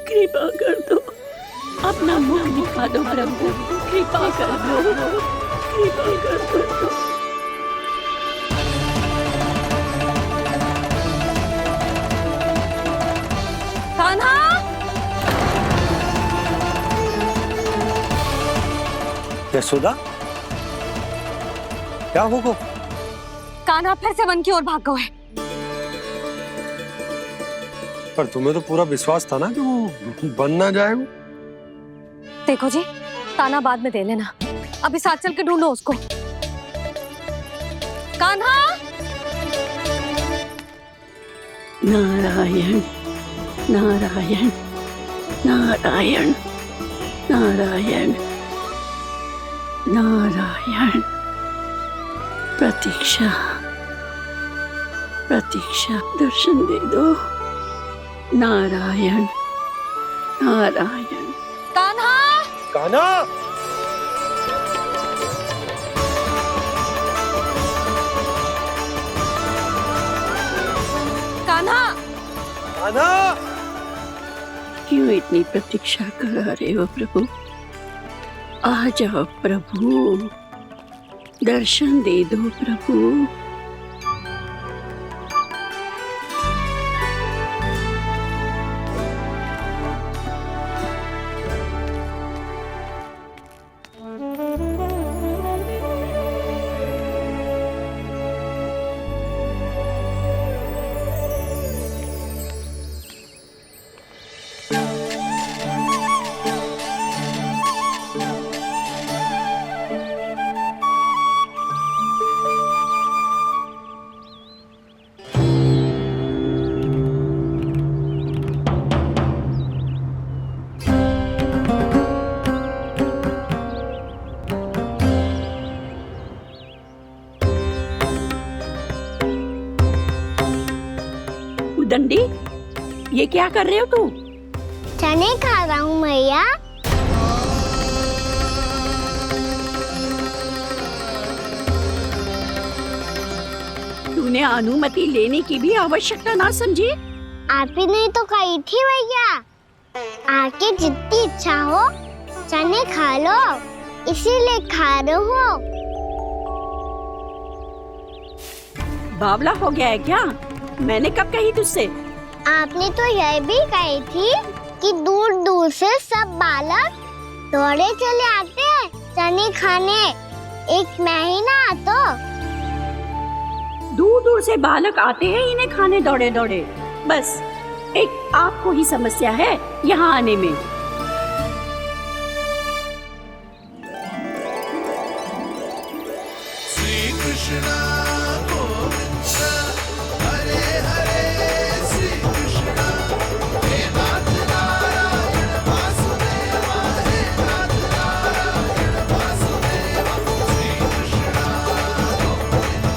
कृपा कर दो। अपना मुख दिखा दो प्रभु, कृपा कर दो, कृपा कर दो। कान्हा, यशोदा, क्या होगा? कान्हा फिर से वन की ओर भाग गए। पर तुम्हें तो पूरा विश्वास था ना कि वो बन ना जाए। वो देखो जी, ताना बाद में दे लेना, अभी साथ चल के ढूंढो उसको। कान्हा, नारायण नारायण नारायण नारायण नारायण। प्रतीक्षा प्रतीक्षा, दर्शन दे दो। नारायण नारायण। कान्हा, कान्हा, कान्हा, कान्हा! क्यों इतनी प्रतीक्षा करा रहे हो प्रभु? आ जाओ प्रभु, दर्शन दे दो प्रभु। दंडी, ये क्या कर रहे हो तू? चने खा रहा हूँ मैया। तूने अनुमति लेने की भी आवश्यकता ना समझी? आप ही नहीं तो कही थी भैया, आके जितनी इच्छा हो चने खा लो, इसीलिए खा रहे हो। बावला हो गया है क्या? मैंने कब कही तुझसे? आपने तो यह भी कही थी कि दूर दूर से सब बालक दौड़े चले आते हैं चने खाने, एक महीना तो दूर दूर से बालक आते हैं इन्हें खाने दौड़े दौड़े। बस एक आपको ही समस्या है यहाँ आने में। श्री कृष्णा गोविंद हरे हरे, श्री कृष्णा हे नाथ नारायण वासुदेवा, हे नाथ नारायण वासुदेवा, श्री कृष्णा गोविंद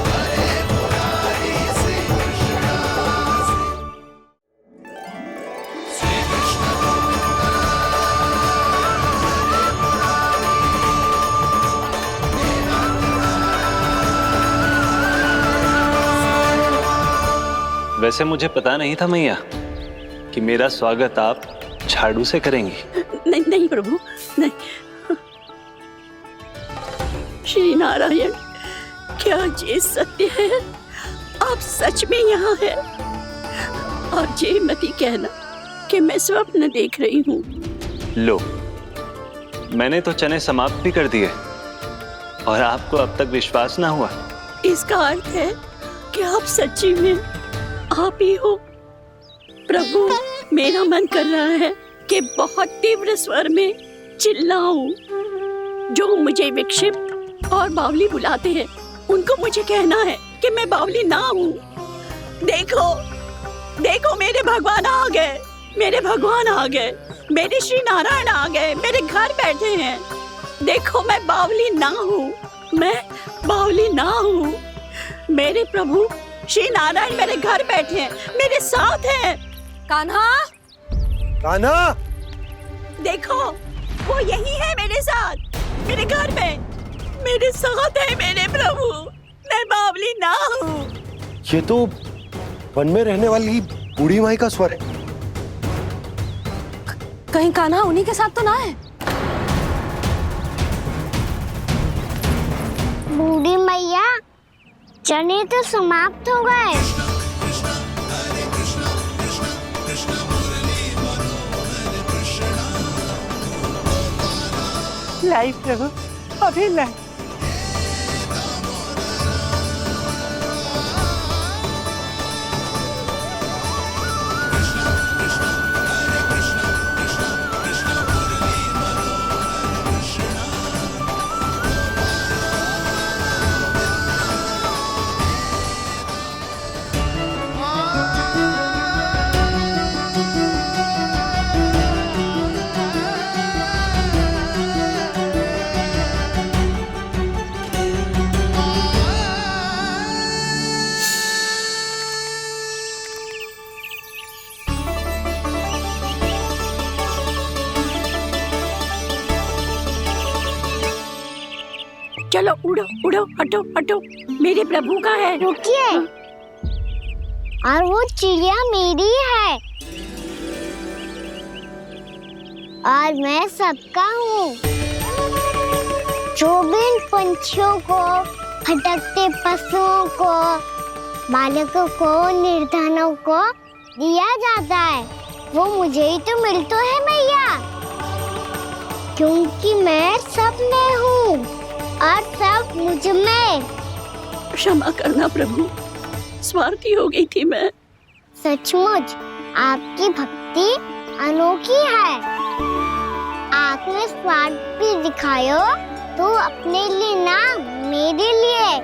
हरे मुरारी, श्री कृष्णा श्री कृष्ण वैसे मुझे पता नहीं था मैया कि मेरा स्वागत आप झाड़ू से करेंगी। नहीं नहीं प्रभु, नहीं। श्री नारायण, क्या ये सत्य है? आप सच में यहाँ हैं? और ये मत ही कहना कि मैं स्वप्न देख रही हूँ। लो, मैंने तो चने समाप्त भी कर दिए और आपको अब तक विश्वास ना हुआ। इसका अर्थ है कि आप सच्ची में आप ही हो। प्रभु, मेरा मन कर रहा है कि बहुत तीव्र स्वर में चिल्लाऊं। जो मुझे विक्षिप्त और बावली बुलाते हैं उनको मुझे कहना है कि मैं बावली ना हूँ। देखो देखो, मेरे भगवान आ गए, मेरे भगवान आ गए, मेरे श्री नारायण आ गए, मेरे घर बैठे हैं। देखो, मैं बावली ना हूँ, मैं बावली ना हूँ। मेरे प्रभु श्री नारायण मेरे घर बैठे हैं, मेरे साथ हैं। कान्हा, कान्हा! देखो, वो यही है मेरे साथ, मेरे घर में, मेरे साथ है मेरे प्रभु। मैं बावली ना हूँ। ये तो वन में रहने वाली बूढ़ी माई का स्वर है। कहीं कान्हा उन्हीं के साथ तो ना है? बूढ़ी मैया, चने तो समाप्त हो गए। लाई प्रभु, अभी लाई। चलो उड़ो उड़ो, हटो हटो, मेरे प्रभु का है। रुकिए, और वो चिड़िया मेरी है और मैं सबका हूँ। जो भी इन पंछियों को, भटकते पशुओं को, बालकों को, निर्धनों को दिया जाता है वो मुझे ही तो मिलता है मैया, क्योंकि मैं सब में हूँ और सब मुझ में। क्षमा करना प्रभु, स्वार्थी हो गई थी मैं। सचमुच आपकी भक्ति अनोखी है। आपने स्वार्थ भी दिखायो तो अपने लिए ना मेरे लिए।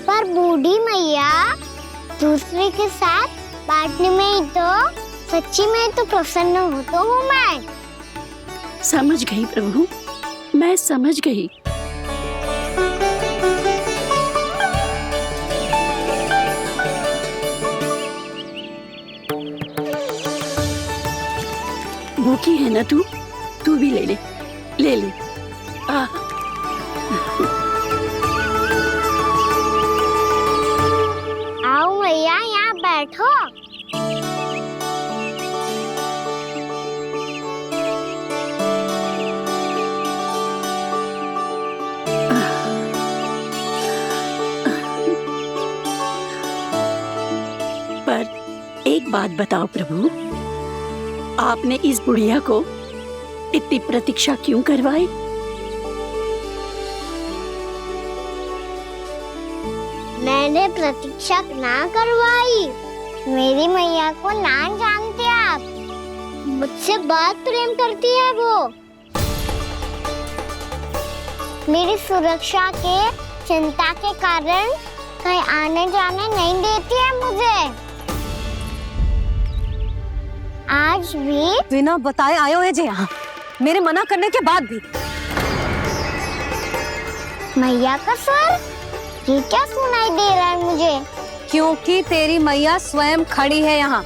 पर बूढ़ी मैया दूसरे के साथ बांटने में ही तो सच्ची में तो प्रसन्न होता हूँ मैं। समझ गई प्रभु, मैं समझ गई। भूखी है ना तू भी ले ले, ले ले। आओ मैया यहाँ बैठो। पर एक बात बताओ प्रभु, आपने इस बुढ़िया को इतनी प्रतीक्षा क्यों करवाई? मैंने प्रतीक्षा ना करवाई। मेरी मैया को ना जानते आप, मुझसे बहुत प्रेम करती है वो। मेरी सुरक्षा के चिंता के कारण कहीं आने जाने नहीं देती है मुझे। आज भी बिना बताए आयो है जे यहाँ, मेरे मना करने के बाद भी। मैया का स्वर ये क्या सुनाई दे रहा है मुझे? क्योंकि तेरी मैया स्वयं खड़ी है यहाँ।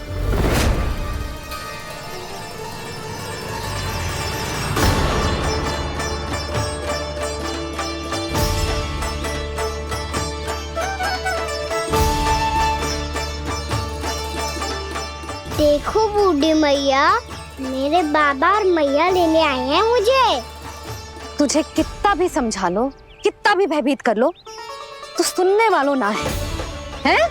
देखो बूढ़ी मैया, मेरे बाबा और मैया लेने आए हैं मुझे। तुझे कितना भी समझा लो, कितना भी भयभीत कर लो, तो सुनने वालों ना है, हैं?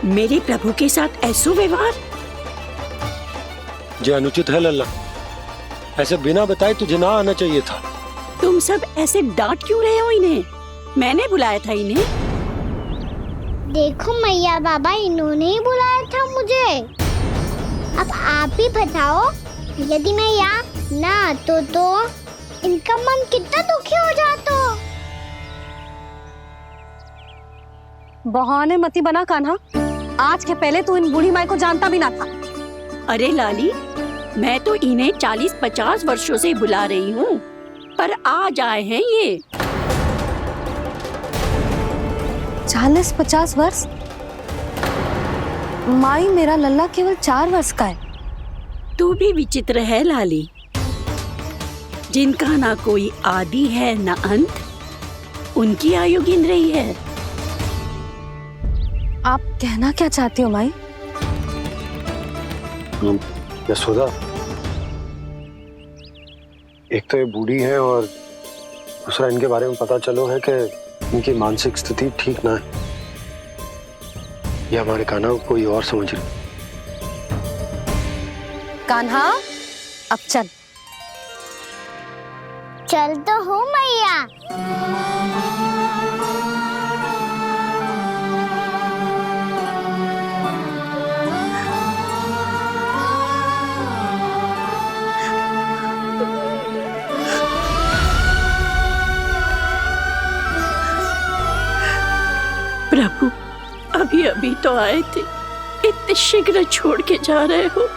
मेरे प्रभु के साथ ऐसा व्यवहार जो अनुचित है लल्ला। ऐसे बिना बताए तुझे ना आना चाहिए था। तुम सब ऐसे डांट क्यों रहे हो इन्हें? मैंने बुलाया था इन्हें। देखो मैया बाबा, इन्होंने ही बुलाया था मुझे। अब आप ही बताओ, यदि मैं यहाँ ना आतो तो इनका मन कितना दुखी हो जाता। बहाने मती बना कान्हा, आज के पहले तू इन बूढ़ी माई को जानता भी ना था। अरे लाली, मैं तो इन्हें 40-50 वर्षों से बुला रही हूँ, पर आज आए हैं ये। 40-50 वर्ष? माई, मेरा लल्ला केवल 4 वर्ष का है। तू भी विचित्र है लाली, जिनका ना कोई आदि है ना अंत, उनकी आयु गिन रही है। आप कहना क्या चाहती हो माई? यशोदा, एक तो ये बूढ़ी है और दूसरा इनके बारे में पता चलो है कि इनकी मानसिक स्थिति ठीक ना है। ये हमारे कान्हा को कोई और समझ रही। कान्हा, अब चल। चल तो हूँ मैया। प्रभु, अभी अभी तो आए थे, इतने शीघ्र छोड़ के जा रहे हो।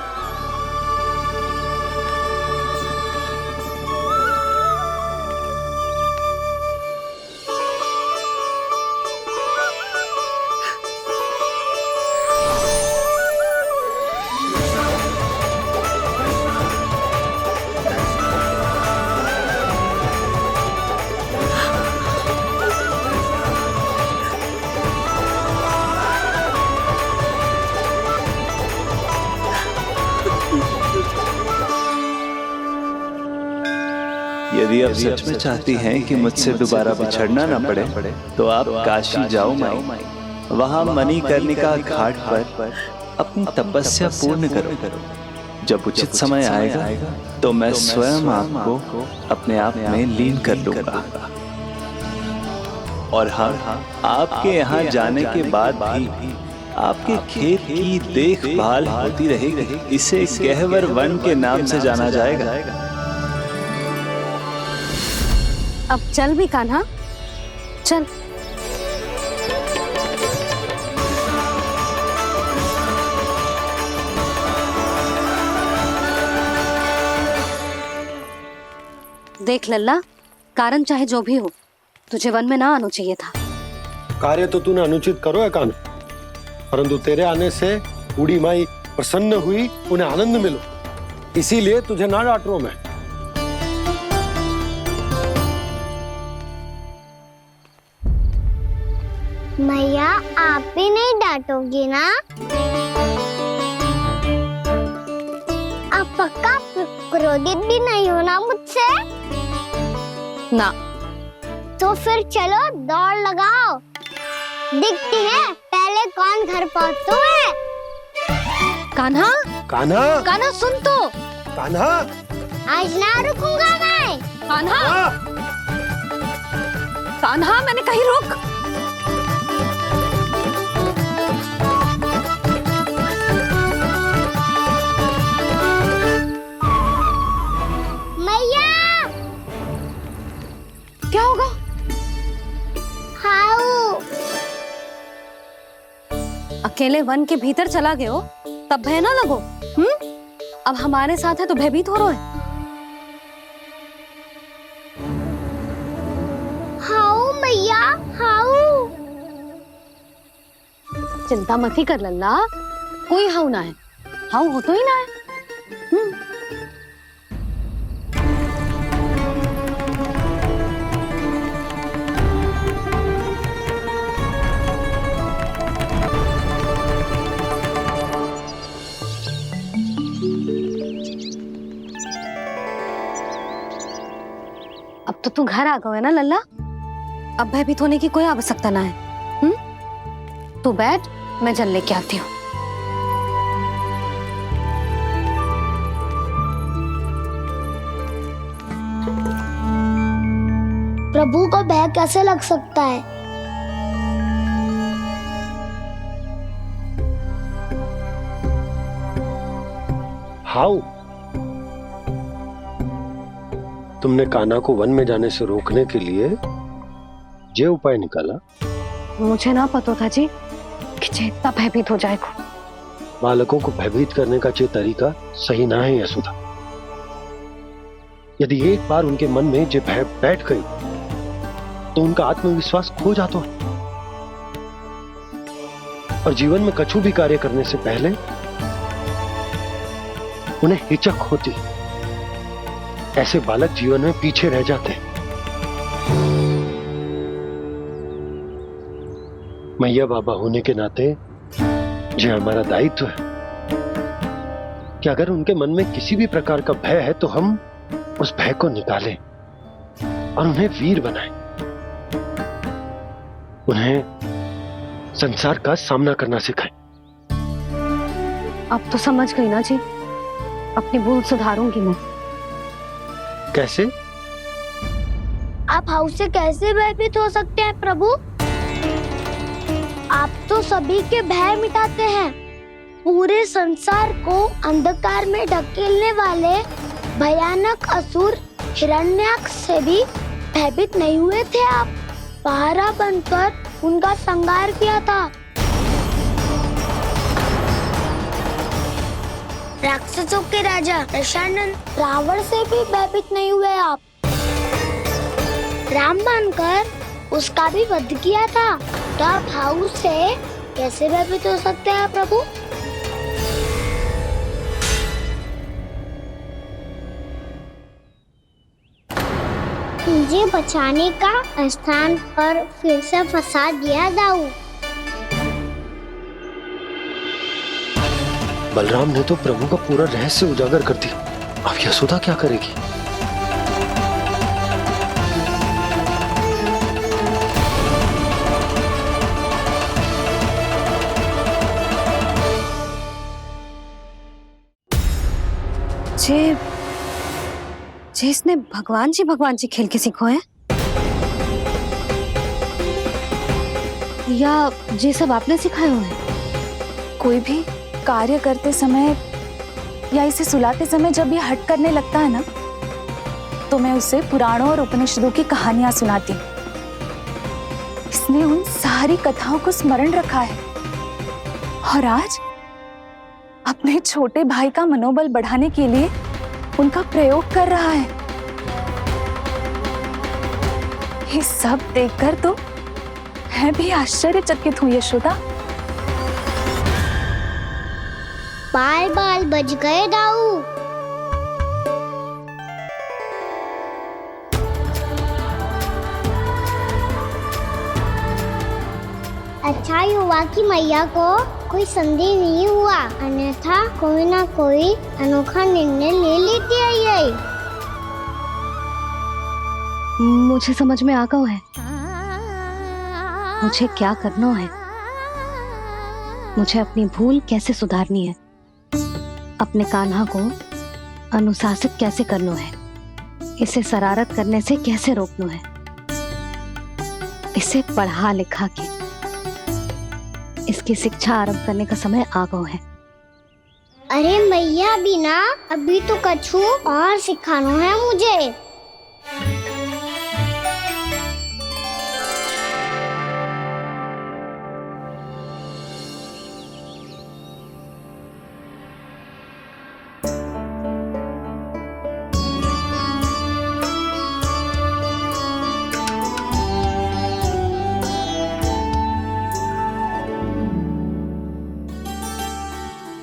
यदि आप सच में चाहती हैं कि मुझसे दोबारा बिछड़ना न पड़े तो आप काशी जाओ माई। वहां मणिकर्णिका घाट पर अपनी तपस्या पूर्ण करो। जब उचित समय आएगा तो मैं स्वयं आपको अपने आप में लीन कर लूंगा। और हाँ, आपके यहाँ जाने के बाद भी आपके खेत की देखभाल होती रहेगी। इसे गहवर वन के नाम से जाना जाएगा। अब चल भी कान्हा, चल। देख लल्ला, कारण चाहे जो भी हो, तुझे वन में ना आना चाहिए था। कार्य तो तूने अनुचित करो है कान्हा, परंतु तेरे आने से बूढ़ी माई प्रसन्न हुई, उन्हें आनंद मिलो, इसीलिए तुझे ना डांट रहा हूं मैं। मैया, आप भी नहीं डांटोगी ना? आप पक्का क्रोधित भी नहीं हो ना मुझसे? ना। तो फिर चलो दौड़ लगाओ, दिखती है पहले कौन घर पहुंचता है। कान्हा, कान्हा, कान्हा सुन तो। कान्हा, आज ना रुकूंगा मैं। कान्हा, कान्हा, मैंने कहीं रुक। मैया, क्या होगा? हाउ अकेले वन के भीतर चला गए हो तब भय ना लगो। अब हमारे साथ है तो भयभीत हो रहे हो। हाउ मैया, हाउ। चिंता मत ही कर लल्ला, कोई हाउ ना है। हाउ हो तो ही ना है। अब तो तू घर आ गया है ना लल्ला, अब भयभीत होने की कोई आवश्यकता ना है। तू बैठ, मैं जल लेके आती हूँ। प्रभु को भय कैसे लग सकता है? हाउ? तुमने कान्हा को वन में जाने से रोकने के लिए ये उपाय निकाला? मुझे ना पता था जी कि जे इतना भयभीत हो जाएगा। बालकों को भयभीत करने का ये तरीका सही ना है यशोदा। यदि एक बार उनके मन में ये भय बैठ गई तो उनका आत्मविश्वास खो जाता है और जीवन में कछु भी कार्य करने से पहले उन्हें हिचक होती। ऐसे बालक जीवन में पीछे रह जाते हैं। मैया बाबा होने के नाते यह हमारा दायित्व है कि अगर उनके मन में किसी भी प्रकार का भय है तो हम उस भय को निकालें और उन्हें वीर बनाएं, उन्हें संसार का सामना करना सिखाएं। अब तो समझ गई ना जी, अपनी भूल सुधारूंगी मैं। कैसे? आप हाउ से कैसे भयभीत हो सकते हैं प्रभु? आप तो सभी के भय मिटाते हैं। पूरे संसार को अंधकार में ढकेलने वाले भयानक असुर हिरण्याक्ष से भी भयभीत नहीं हुए थे आप। पहरा बनकर उनका संहार किया था। राक्षसों के राजा दशानन रावण से भी भयभीत नहीं हुए आप। राम बनकर उसका भी वध किया था, तो आप हाउ से कैसे भयभीत हो सकते हैं प्रभु? मुझे बचाने का स्थान पर फिर से फंसा दिया दाऊ। बलराम ने तो प्रभु का पूरा रहस्य उजागर कर दिया। अब यशोदा क्या करेगी? जे इसने भगवान जी खेल के सीखो है, या ये सब आपने सिखाए हुए हैं? कोई भी कार्य करते समय या इसे सुलाते समय जब ये हट करने लगता है ना, तो मैं उसे पुराणों और उपनिषदों की कहानियां सुनाती हूँ। इसने उन सारी कथाओं को स्मरण रखा है और आज अपने छोटे भाई का मनोबल बढ़ाने के लिए उनका प्रयोग कर रहा है। ये सब देखकर तो मैं भी आश्चर्यचकित हूँ यशोदा। बाल बच गए दाऊ। अच्छा ही हुआ कि मैया को कोई संदेह नहीं हुआ, अन्यथा कोई ना कोई अनोखा निर्णय ले लेती है ये। मुझे समझ में आ गया है मुझे क्या करना है। मुझे अपनी भूल कैसे सुधारनी है, अपने कान्हा को अनुशासित कैसे करना है, इसे शरारत करने से कैसे रोकना है, इसे पढ़ा लिखा के इसकी शिक्षा आरंभ करने का समय आ गया है। अरे मैया बिना अभी तो कछु और सिखाना है मुझे।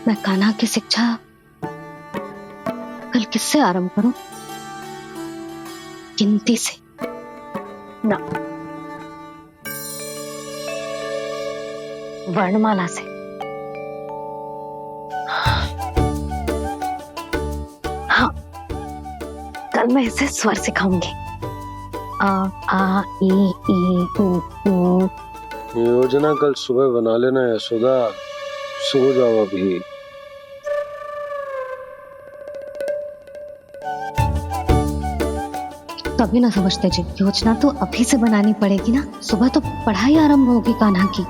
मैं कान्हा की शिक्षा कल किससे आरंभ करूं? गिनती से ना, वर्णमाला से। हाँ, कल मैं इसे स्वर सिखाऊंगी। आ ई उ ऊ। योजना कल सुबह बना लेना यशोदा, सो जाओ अभी। कभी ना समझते जी, योजना तो अभी से बनानी पड़ेगी ना। सुबह तो पढ़ाई आरंभ होगी कान्हा की।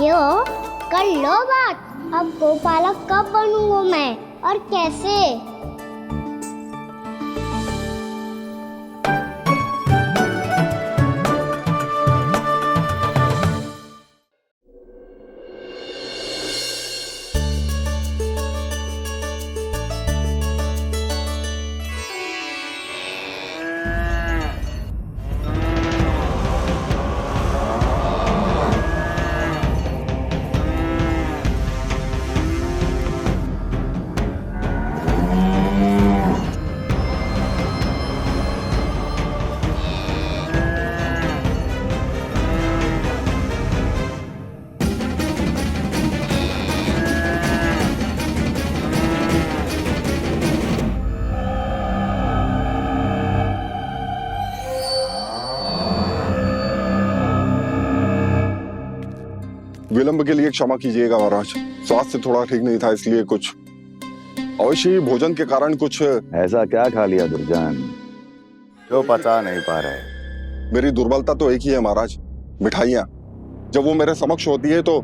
यो कर लो बात। अब गोपालक कब बनूंगा मैं और कैसे? विलंब के लिए क्षमा कीजिएगा महाराज, स्वास्थ्य थोड़ा ठीक नहीं था इसलिए कुछ अवश्य ही भोजन के कारण कुछ। ऐसा क्या खा लिया दुर्जन जो पचा नहीं पा रहे? मेरी दुर्बलता तो एक ही है महाराज, मिठाइयाँ। जब वो मेरे समक्ष होती है तो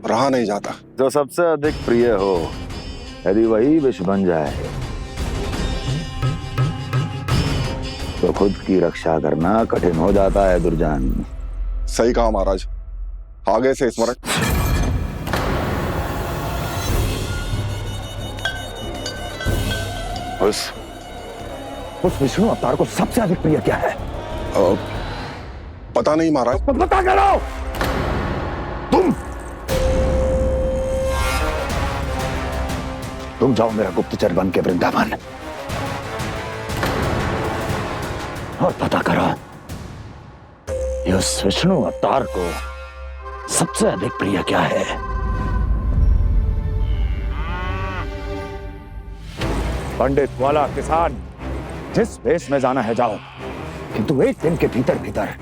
रहा नहीं जाता। जो सबसे अधिक प्रिय हो, यदि वही विष बन जाए तो खुद की रक्षा करना कठिन हो जाता है दुर्जन। सही कहा महाराज, आगे से स्मरण। उस विष्णु अवतार को सबसे अधिक प्रिय क्या है? पता नहीं महाराज। तो पता करो। तुम जाओ मेरा गुप्तचर बन के वृंदावन और पता करो इस विष्णु अवतार को सबसे अधिक प्रिय क्या है। पंडित वाला किसान, जिस वेश में जाना है जाओ, किंतु एक दिन के भीतर भीतर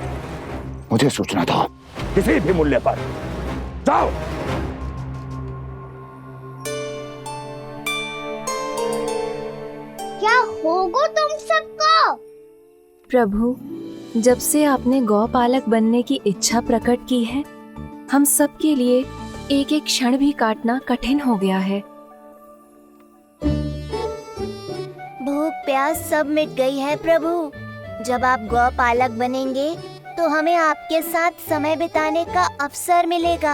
मुझे सूचना दो। किसी भी मूल्य पर। जाओ। क्या होगा तुम सबको? प्रभु, जब से आपने गौपालक बनने की इच्छा प्रकट की है, हम सब के लिए एक एक क्षण भी काटना कठिन हो गया है। भूख प्यास सब मिट गई है प्रभु। जब आप गौपालक बनेंगे तो हमें आपके साथ समय बिताने का अवसर मिलेगा।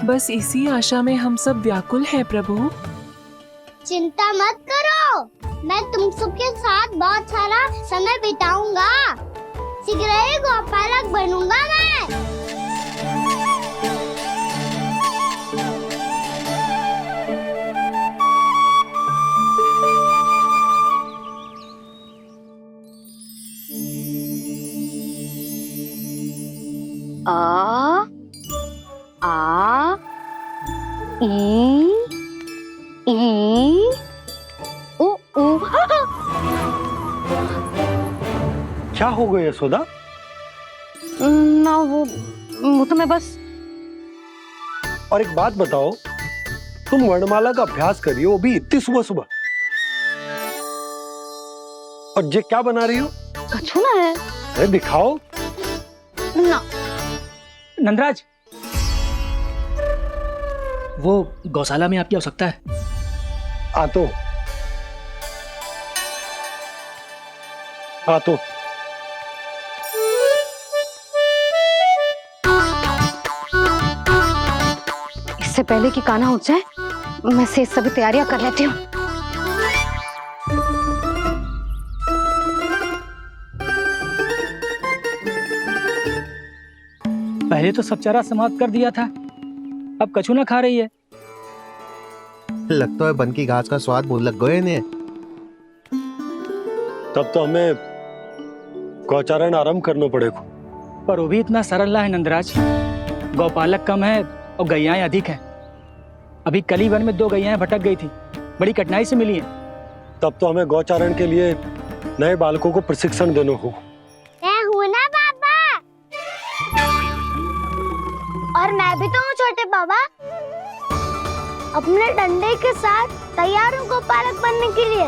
बस इसी आशा में हम सब व्याकुल हैं प्रभु। चिंता मत करो, मैं तुम सबके साथ बहुत सारा समय बिताऊंगा। शीघ्र ही गौपालक बनूंगा मैं। आ आ ई उ उ। क्या हो गया यशोदा? ना वो तो मैं बस। और एक बात बताओ, तुम वर्णमाला का अभ्यास कर रही हो, वो भी इतनी सुबह सुबह, और ये क्या बना रही हो? कछुआ है। अरे दिखाओ ना। नंदराज, वो गौशाला में आपकी आवश्यकता है। आतो आतो। इससे पहले कि कान्हा उठ जाए, मैं से सभी तैयारियां कर लेती हूँ। पहले तो सब चारा समाप्त कर दिया था, अब कछू ना खा रही है। लगता है बन की घास का स्वाद भूल लग गए ने। तब तो हमें गौचारण आरंभ करना पड़ेगा। पर वो भी इतना सरल ना है नंदराज। गौपालक कम है और गैयाएं अधिक हैं। अभी कल ही वन में 2 गैयाएं भटक गई थी, बड़ी कठिनाई से मिली हैं। तब तो हमें गौचारण के लिए नए बालकों को प्रशिक्षण देना होगा। मैं हूँ ना बाबा, और मैं भी तो हूँ छोटे बाबा। अपने डंडे के साथ तैयार हूँ गौपालक बनने के लिए।